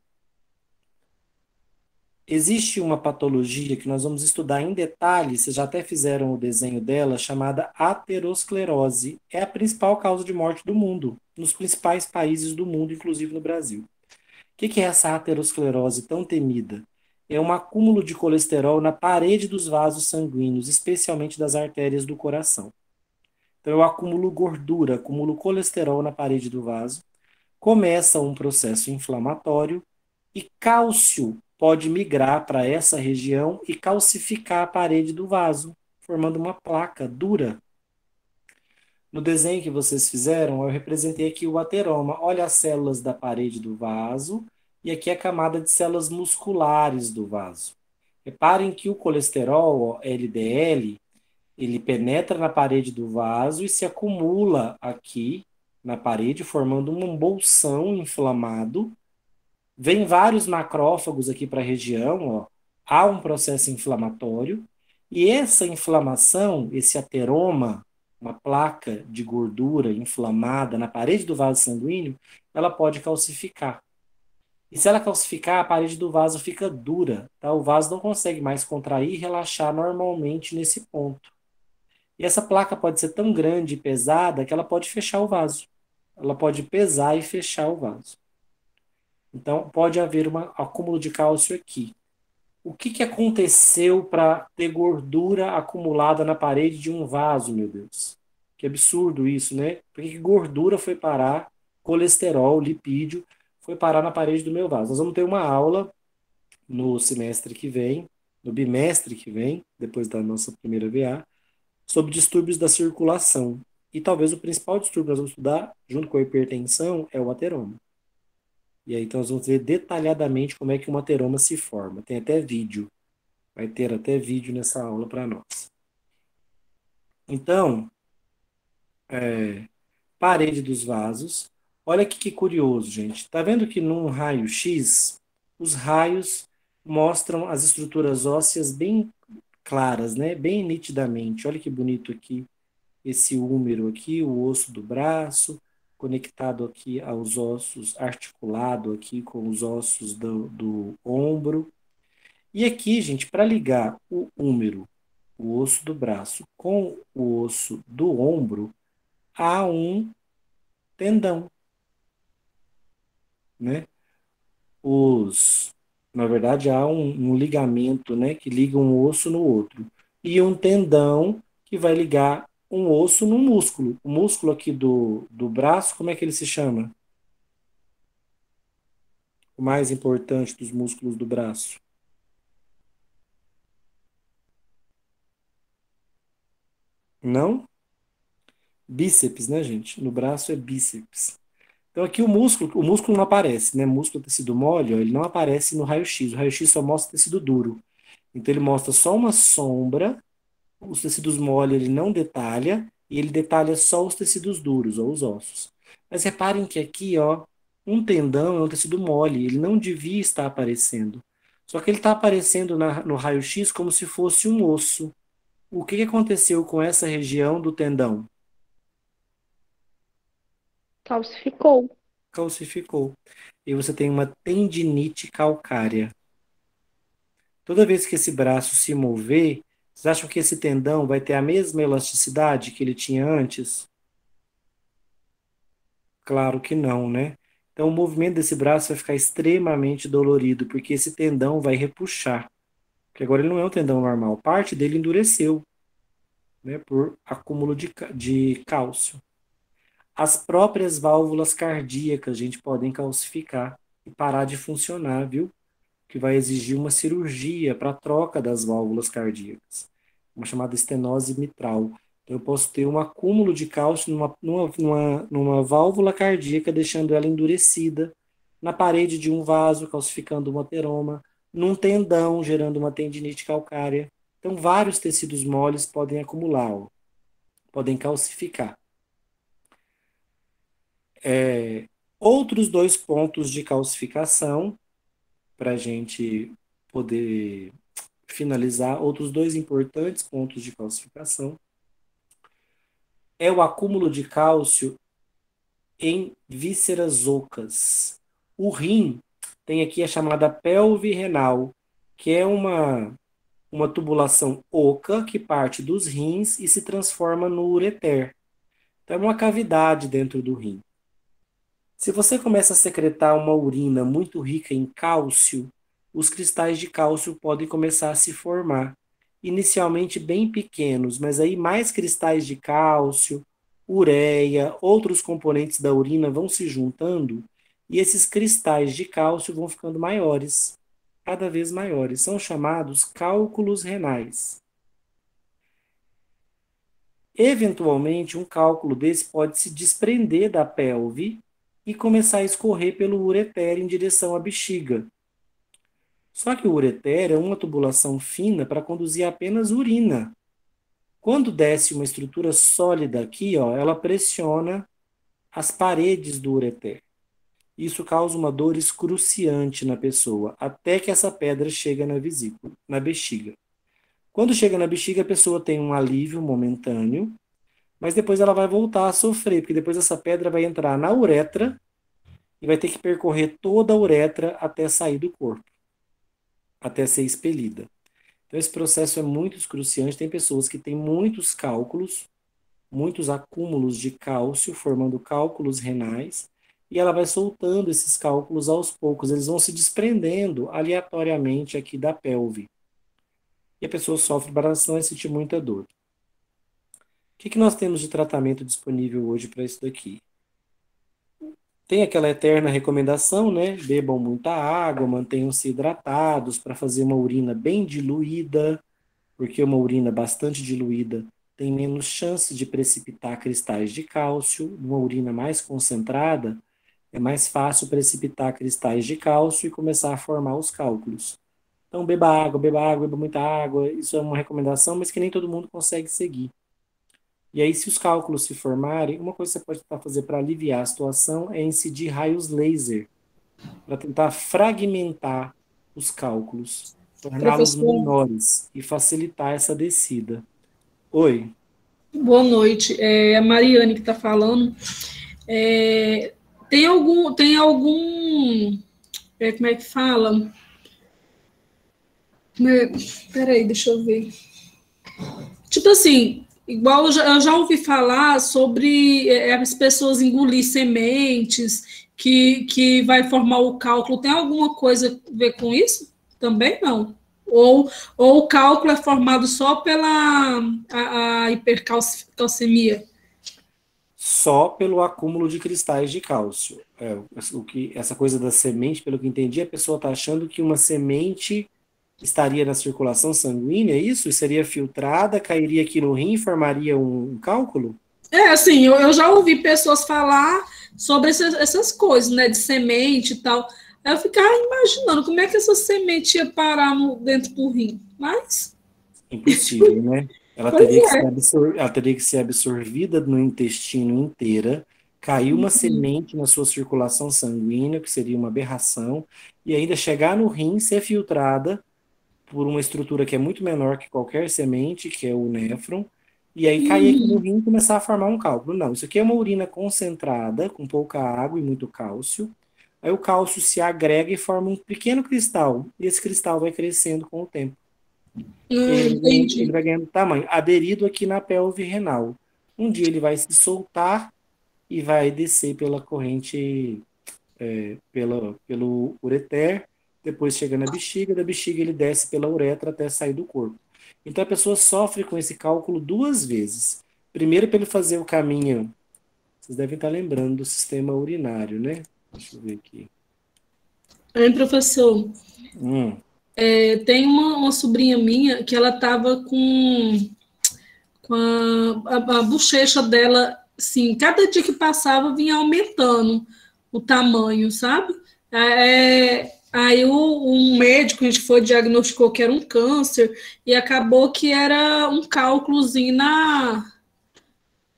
Speaker 1: Existe uma patologia que nós vamos estudar em detalhe, vocês já até fizeram o desenho dela, chamada aterosclerose. É a principal causa de morte do mundo, nos principais países do mundo, inclusive no Brasil. O que é essa aterosclerose tão temida? É um acúmulo de colesterol na parede dos vasos sanguíneos, especialmente das artérias do coração. Então, eu acumulo gordura, acumulo colesterol na parede do vaso, começa um processo inflamatório e cálcio pode migrar para essa região e calcificar a parede do vaso, formando uma placa dura. No desenho que vocês fizeram, eu representei aqui o ateroma. Olha as células da parede do vaso e aqui a camada de células musculares do vaso. Reparem que o colesterol, LDL, ele penetra na parede do vaso e se acumula aqui na parede, formando um bolsão inflamado. Vem vários macrófagos aqui para a região, ó. Há um processo inflamatório, e essa inflamação, esse ateroma, uma placa de gordura inflamada na parede do vaso sanguíneo, ela pode calcificar. E se ela calcificar, a parede do vaso fica dura, tá? O vaso não consegue mais contrair e relaxar normalmente nesse ponto. E essa placa pode ser tão grande e pesada que ela pode fechar o vaso. Ela pode pesar e fechar o vaso. Então, pode haver um acúmulo de cálcio aqui. O que aconteceu para ter gordura acumulada na parede de um vaso, meu Deus? Que absurdo isso, né? Por que gordura foi parar, colesterol, lipídio, foi parar na parede do meu vaso? Nós vamos ter uma aula no semestre que vem, no bimestre que vem, depois da nossa primeira VA, sobre distúrbios da circulação. E talvez o principal distúrbio que nós vamos estudar, junto com a hipertensão, é o ateroma. E aí então nós vamos ver detalhadamente como é que um ateroma se forma. Tem até vídeo. Vai ter até vídeo nessa aula para nós. Então, parede dos vasos. Olha que curioso, gente. Tá vendo que num raio-x, os raios mostram as estruturas ósseas bem claras, né? Bem nitidamente. Olha que bonito aqui. esse húmero aqui, o osso do braço, conectado aqui aos ossos, articulado aqui com os ossos do ombro. E aqui, gente, para ligar o húmero, o osso do braço, com o osso do ombro, há um tendão, né? Na verdade, há um ligamento, né, que liga um osso no outro. E um tendão que vai ligar um osso no músculo. O músculo aqui do braço, como é que ele se chama? O mais importante dos músculos do braço. Não? Bíceps, né, gente? No braço é bíceps. Então aqui o músculo não aparece, né? Músculo tecido mole, ó, ele não aparece no raio-x. O raio-x só mostra tecido duro. Então ele mostra só uma sombra, os tecidos mole ele não detalha, e ele detalha só os tecidos duros, ou os ossos. Mas reparem que aqui, ó, um tendão é um tecido mole, ele não devia estar aparecendo. Só que ele está aparecendo no raio-x como se fosse um osso. O que aconteceu com essa região do tendão?
Speaker 4: Calcificou.
Speaker 1: Calcificou. E você tem uma tendinite calcárea. Toda vez que esse braço se mover, vocês acham que esse tendão vai ter a mesma elasticidade que ele tinha antes? Claro que não, né? Então o movimento desse braço vai ficar extremamente dolorido, porque esse tendão vai repuxar. Porque agora ele não é um tendão normal. Parte dele endureceu, né, por acúmulo de cálcio. As próprias válvulas cardíacas, a gente, podem calcificar e parar de funcionar, viu? Que vai exigir uma cirurgia para a troca das válvulas cardíacas, uma chamada estenose mitral. Então, eu posso ter um acúmulo de cálcio numa válvula cardíaca, deixando ela endurecida, na parede de um vaso, calcificando um ateroma, num tendão, gerando uma tendinite calcária. Então, vários tecidos moles podem acumular, ó, podem calcificar. Outros dois pontos de calcificação, para a gente poder finalizar, outros dois importantes pontos de calcificação, é o acúmulo de cálcio em vísceras ocas. O rim tem aqui a chamada pelve renal, que é uma tubulação oca que parte dos rins e se transforma no ureter. Então é uma cavidade dentro do rim. Se você começa a secretar uma urina muito rica em cálcio, os cristais de cálcio podem começar a se formar. Inicialmente bem pequenos, mas aí mais cristais de cálcio, ureia, outros componentes da urina vão se juntando e esses cristais de cálcio vão ficando maiores, cada vez maiores. São chamados cálculos renais. Eventualmente, um cálculo desse pode se desprender da pelve e começar a escorrer pelo ureter em direção à bexiga. Só que o ureter é uma tubulação fina para conduzir apenas urina. Quando desce uma estrutura sólida aqui, ó, ela pressiona as paredes do ureter. Isso causa uma dor excruciante na pessoa, até que essa pedra chega na vesícula, na bexiga. Quando chega na bexiga, a pessoa tem um alívio momentâneo, mas depois ela vai voltar a sofrer, porque depois essa pedra vai entrar na uretra e vai ter que percorrer toda a uretra até sair do corpo, até ser expelida. Então esse processo é muito excruciante. Tem pessoas que têm muitos cálculos, muitos acúmulos de cálcio, formando cálculos renais, e ela vai soltando esses cálculos aos poucos. Eles vão se desprendendo aleatoriamente aqui da pelve. E a pessoa sofre bastante e sentir muita dor. O que nós temos de tratamento disponível hoje para isso daqui? Tem aquela eterna recomendação, né? Bebam muita água, mantenham-se hidratados para fazer uma urina bem diluída, porque uma urina bastante diluída tem menos chance de precipitar cristais de cálcio. Uma urina mais concentrada é mais fácil precipitar cristais de cálcio e começar a formar os cálculos. Então beba muita água. Isso é uma recomendação, mas que nem todo mundo consegue seguir. E aí, se os cálculos se formarem, uma coisa que você pode tentar fazer para aliviar a situação é incidir raios laser, para tentar fragmentar os cálculos, torná-los menores e facilitar essa descida. Oi?
Speaker 12: Boa noite. É a Mariane que está falando. Como é que fala? Peraí, deixa eu ver. Tipo assim, igual eu já ouvi falar sobre as pessoas engolir sementes, que vai formar o cálculo. Tem alguma coisa a ver com isso? Também não. Ou o cálculo é formado só pela a hipercalcemia?
Speaker 1: Só pelo acúmulo de cristais de cálcio. Essa coisa da semente, pelo que entendi, a pessoa está achando que uma semente estaria na circulação sanguínea, é isso? E seria filtrada, cairia aqui no rim e formaria um cálculo?
Speaker 12: Assim, eu já ouvi pessoas falar sobre essas coisas, né, de semente e tal. Aí eu ficava imaginando como é que essa semente ia parar dentro do rim. Mas...
Speaker 1: Impossível, né? Ela
Speaker 12: Pois
Speaker 1: teria
Speaker 12: é.
Speaker 1: ela teria que ser absorvida no intestino inteira, cair uma semente na sua circulação sanguínea, que seria uma aberração, e ainda chegar no rim, ser filtrada por uma estrutura que é muito menor que qualquer semente, que é o néfron, e aí cair aqui no rim e começar a formar um cálculo. Não, isso aqui é uma urina concentrada, com pouca água e muito cálcio. Aí o cálcio se agrega e forma um pequeno cristal, e esse cristal vai crescendo com o tempo. Ele vai ganhando tamanho, aderido aqui na pelve renal. Um dia ele vai se soltar e vai descer pela corrente, pelo ureter, depois chega na bexiga, da bexiga ele desce pela uretra até sair do corpo. Então a pessoa sofre com esse cálculo duas vezes. Primeiro, para ele fazer o caminho, vocês devem estar lembrando do sistema urinário, né? Deixa eu ver aqui.
Speaker 12: Aí, professor, tem uma sobrinha minha que ela estava com a bochecha dela, assim, cada dia que passava vinha aumentando o tamanho, sabe? Aí um médico, a gente foi, diagnosticou que era um câncer, e acabou que era um cálculozinho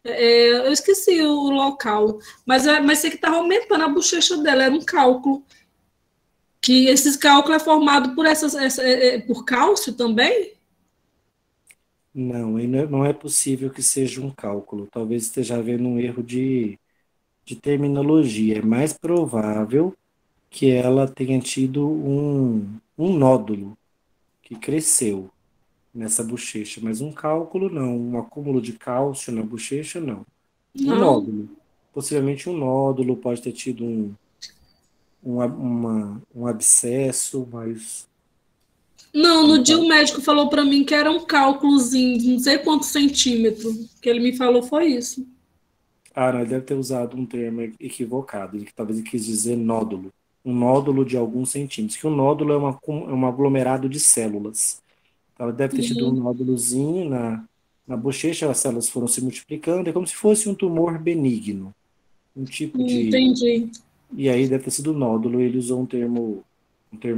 Speaker 12: eu esqueci o local, mas sei que estava aumentando a bochecha dela, era um cálculo. Que esse cálculo é formado por cálcio também?
Speaker 1: Não, não é possível que seja um cálculo. Talvez esteja havendo um erro de terminologia. É mais provável que ela tenha tido um nódulo que cresceu nessa bochecha, mas um cálculo não, um acúmulo de cálcio na bochecha não. Um
Speaker 12: Não.
Speaker 1: nódulo, possivelmente um nódulo, pode ter tido um abscesso, mas
Speaker 12: Não, no dia o médico falou para mim que era um cálculozinho de não sei quantos centímetros. Que ele me falou foi isso.
Speaker 1: não, ele deve ter usado um termo equivocado, talvez ele quis dizer nódulo. Um nódulo de alguns centímetros, que um nódulo é um aglomerado de células. Então, ela deve ter tido um nódulozinho na bochecha, as células foram se multiplicando, é como se fosse um tumor benigno. Um tipo de...
Speaker 12: Entendi.
Speaker 1: E aí deve ter sido nódulo, ele usou um termo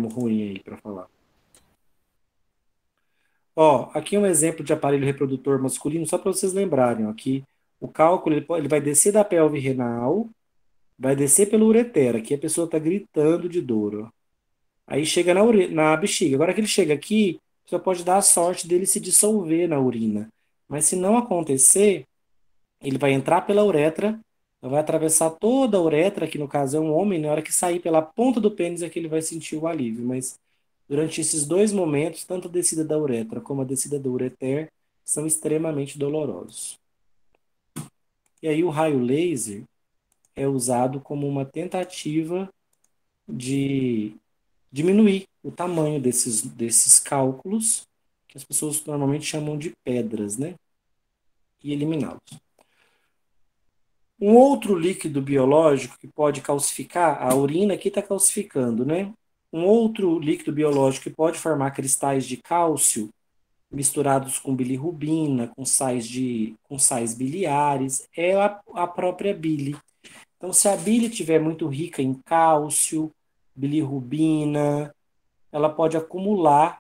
Speaker 1: ruim aí para falar. Ó, aqui um exemplo de aparelho reprodutor masculino, só para vocês lembrarem, ó, aqui o cálculo ele vai descer da pelve renal, vai descer pelo ureter, aqui a pessoa está gritando de dor, ó. Aí chega na bexiga. Agora que ele chega aqui, você pode dar a sorte dele se dissolver na urina. Mas se não acontecer, ele vai entrar pela uretra, vai atravessar toda a uretra, que no caso é um homem, na hora que sair pela ponta do pênis é que ele vai sentir o alívio. Mas durante esses dois momentos, tanto a descida da uretra como a descida do ureter são extremamente dolorosos. E aí o raio laser é usado como uma tentativa de diminuir o tamanho desses cálculos, que as pessoas normalmente chamam de pedras, né? E eliminá-los. Um outro líquido biológico que pode calcificar, a urina aqui está calcificando, né? Um outro líquido biológico que pode formar cristais de cálcio misturados com bilirrubina, com sais biliares, é a própria bile. Então, se a bile estiver muito rica em cálcio, bilirrubina, ela pode acumular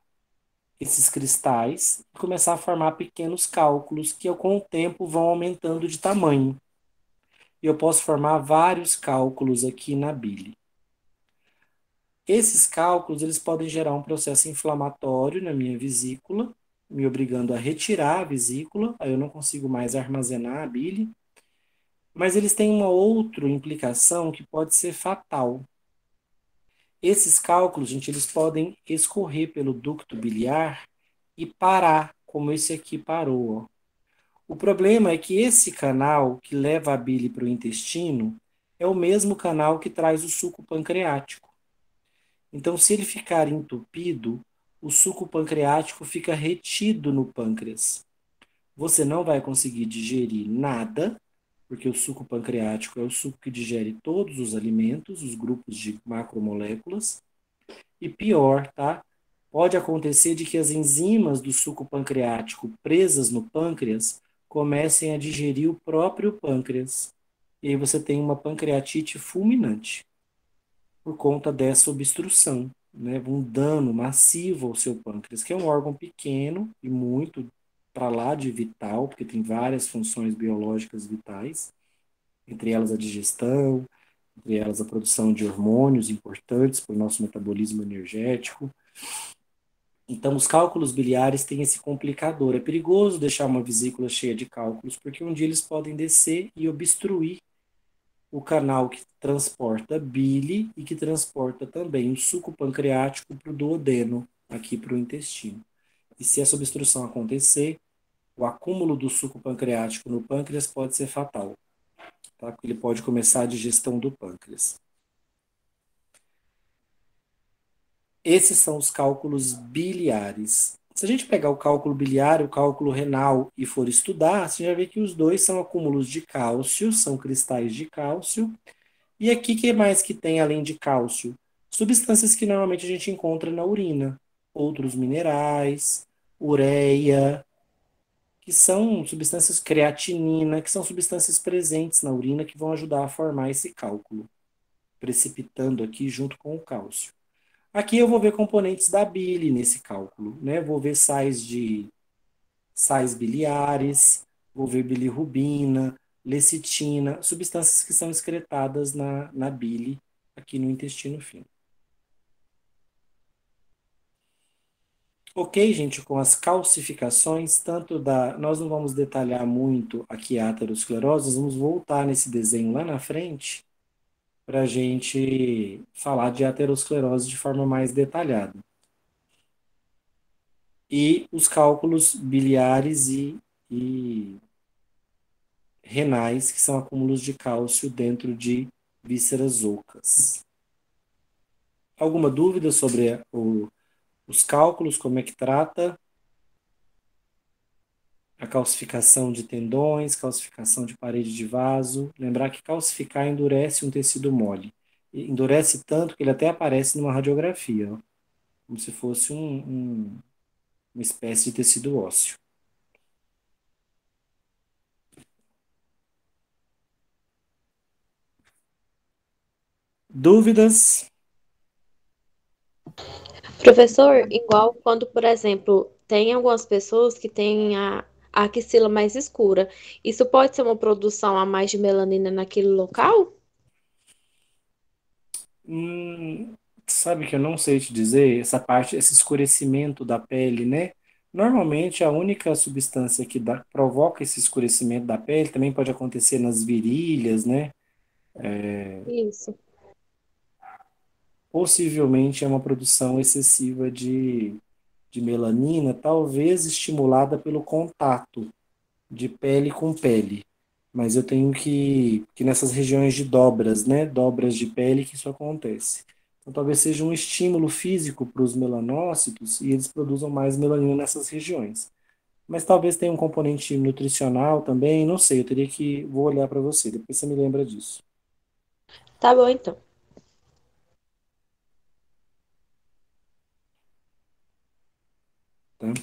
Speaker 1: esses cristais e começar a formar pequenos cálculos que com o tempo vão aumentando de tamanho. E eu posso formar vários cálculos aqui na bile. Esses cálculos eles podem gerar um processo inflamatório na minha vesícula, me obrigando a retirar a vesícula, aí eu não consigo mais armazenar a bile. Mas eles têm uma outra implicação que pode ser fatal. Esses cálculos, gente, eles podem escorrer pelo ducto biliar e parar, como esse aqui parou. Ó. O problema é que esse canal que leva a bile para o intestino é o mesmo canal que traz o suco pancreático. Então, se ele ficar entupido, o suco pancreático fica retido no pâncreas. Você não vai conseguir digerir nada, porque o suco pancreático é o suco que digere todos os alimentos, os grupos de macromoléculas. E pior, tá? Pode acontecer de que as enzimas do suco pancreático presas no pâncreas comecem a digerir o próprio pâncreas. E aí você tem uma pancreatite fulminante por conta dessa obstrução, né? Um dano massivo ao seu pâncreas, que é um órgão pequeno e muito para lá de vital, porque tem várias funções biológicas vitais, entre elas a digestão, entre elas a produção de hormônios importantes para o nosso metabolismo energético. Então, os cálculos biliares têm esse complicador. É perigoso deixar uma vesícula cheia de cálculos, porque um dia eles podem descer e obstruir o canal que transporta bile e que transporta também o suco pancreático para o duodeno, aqui para o intestino. E se essa obstrução acontecer, o acúmulo do suco pancreático no pâncreas pode ser fatal. Tá? Ele pode começar a digestão do pâncreas. Esses são os cálculos biliares. Se a gente pegar o cálculo biliar e o cálculo renal e for estudar, você já vê que os dois são acúmulos de cálcio, são cristais de cálcio. E aqui, o que mais que tem além de cálcio? Substâncias que normalmente a gente encontra na urina. Outros minerais, ureia, que são substâncias creatinina, que são substâncias presentes na urina que vão ajudar a formar esse cálculo, precipitando aqui junto com o cálcio. Aqui eu vou ver componentes da bile nesse cálculo, né? Vou ver sais biliares, vou ver bilirrubina, lecitina, substâncias que são excretadas na bile aqui no intestino fino. Ok, gente, com as calcificações, nós não vamos detalhar muito aqui a aterosclerose, nós vamos voltar nesse desenho lá na frente para a gente falar de aterosclerose de forma mais detalhada. E os cálculos biliares e renais, que são acúmulos de cálcio dentro de vísceras ocas. Alguma dúvida sobre os cálculos, como é que trata? A calcificação de tendões, calcificação de parede de vaso. Lembrar que calcificar endurece um tecido mole. E endurece tanto que ele até aparece numa radiografia, ó, como se fosse uma espécie de tecido ósseo. Dúvidas?
Speaker 11: Professor, igual quando, por exemplo, tem algumas pessoas que têm a axila mais escura, isso pode ser uma produção a mais de melanina naquele local?
Speaker 1: Sabe que eu não sei te dizer, essa parte, esse escurecimento da pele, né? Normalmente a única substância que provoca esse escurecimento da pele também pode acontecer nas virilhas, né?
Speaker 11: Isso.
Speaker 1: Possivelmente é uma produção excessiva de melanina, talvez estimulada pelo contato de pele com pele. Mas eu tenho que nessas regiões de dobras, né? Dobras de pele que isso acontece. Então talvez seja um estímulo físico para os melanócitos e eles produzam mais melanina nessas regiões. Mas talvez tenha um componente nutricional também, não sei, vou olhar para você, depois você me lembra disso.
Speaker 11: Tá bom, então.
Speaker 1: Tá?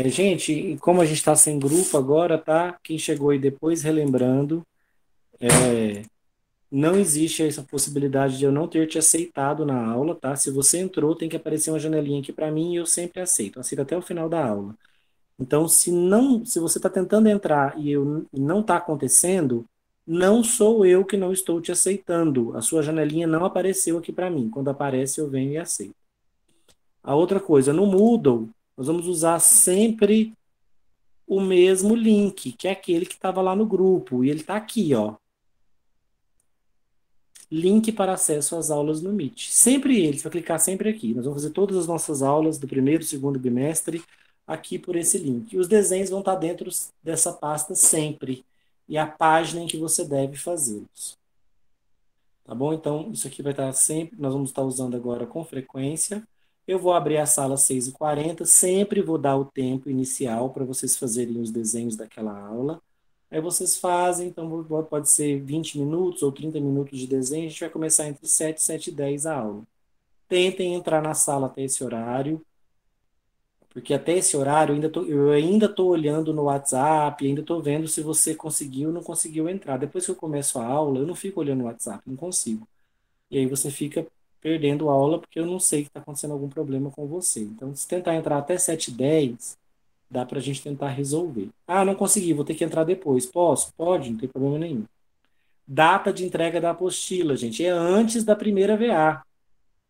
Speaker 1: Gente, como a gente está sem grupo agora, tá? Quem chegou aí depois, relembrando, não existe essa possibilidade de eu não ter te aceitado na aula, tá? Se você entrou, tem que aparecer uma janelinha aqui para mim e eu sempre aceito. Aceito até o final da aula. Então, se você está tentando entrar e não está acontecendo, não sou eu que não estou te aceitando. A sua janelinha não apareceu aqui para mim. Quando aparece, eu venho e aceito. A outra coisa, no Moodle, nós vamos usar sempre o mesmo link, que é aquele que estava lá no grupo, e ele está aqui, ó. Link para acesso às aulas no Meet. Sempre ele, você vai clicar sempre aqui. Nós vamos fazer todas as nossas aulas do primeiro e segundo bimestre aqui por esse link. E os desenhos vão estar dentro dessa pasta sempre. E a página em que você deve fazê-los. Tá bom? Então, isso aqui vai estar sempre, nós vamos estar usando agora com frequência. Eu vou abrir a sala 6h40, sempre vou dar o tempo inicial para vocês fazerem os desenhos daquela aula. Aí vocês fazem, então pode ser 20 minutos ou 30 minutos de desenho, a gente vai começar entre 7 e 7h10 a aula. Tentem entrar na sala até esse horário, porque até esse horário eu ainda estou olhando no WhatsApp, ainda estou vendo se você conseguiu ou não conseguiu entrar. Depois que eu começo a aula, eu não fico olhando o WhatsApp, não consigo. E aí você fica perdendo a aula porque eu não sei que está acontecendo algum problema com você. Então, se tentar entrar até 7h10, dá para a gente tentar resolver. Ah, não consegui, vou ter que entrar depois. Posso? Pode, não tem problema nenhum. Data de entrega da apostila, gente, é antes da primeira VA.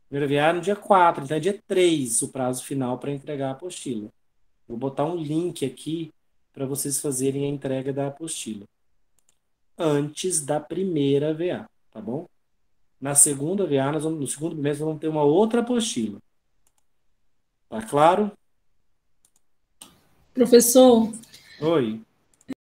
Speaker 1: Primeira VA é no dia 4, então é dia 3 o prazo final para entregar a apostila. Vou botar um link aqui para vocês fazerem a entrega da apostila. Antes da primeira VA, tá bom? Na segunda VA, no segundo bimestre, nós vamos ter uma outra apostila. Tá claro?
Speaker 12: Professor,
Speaker 1: Oi.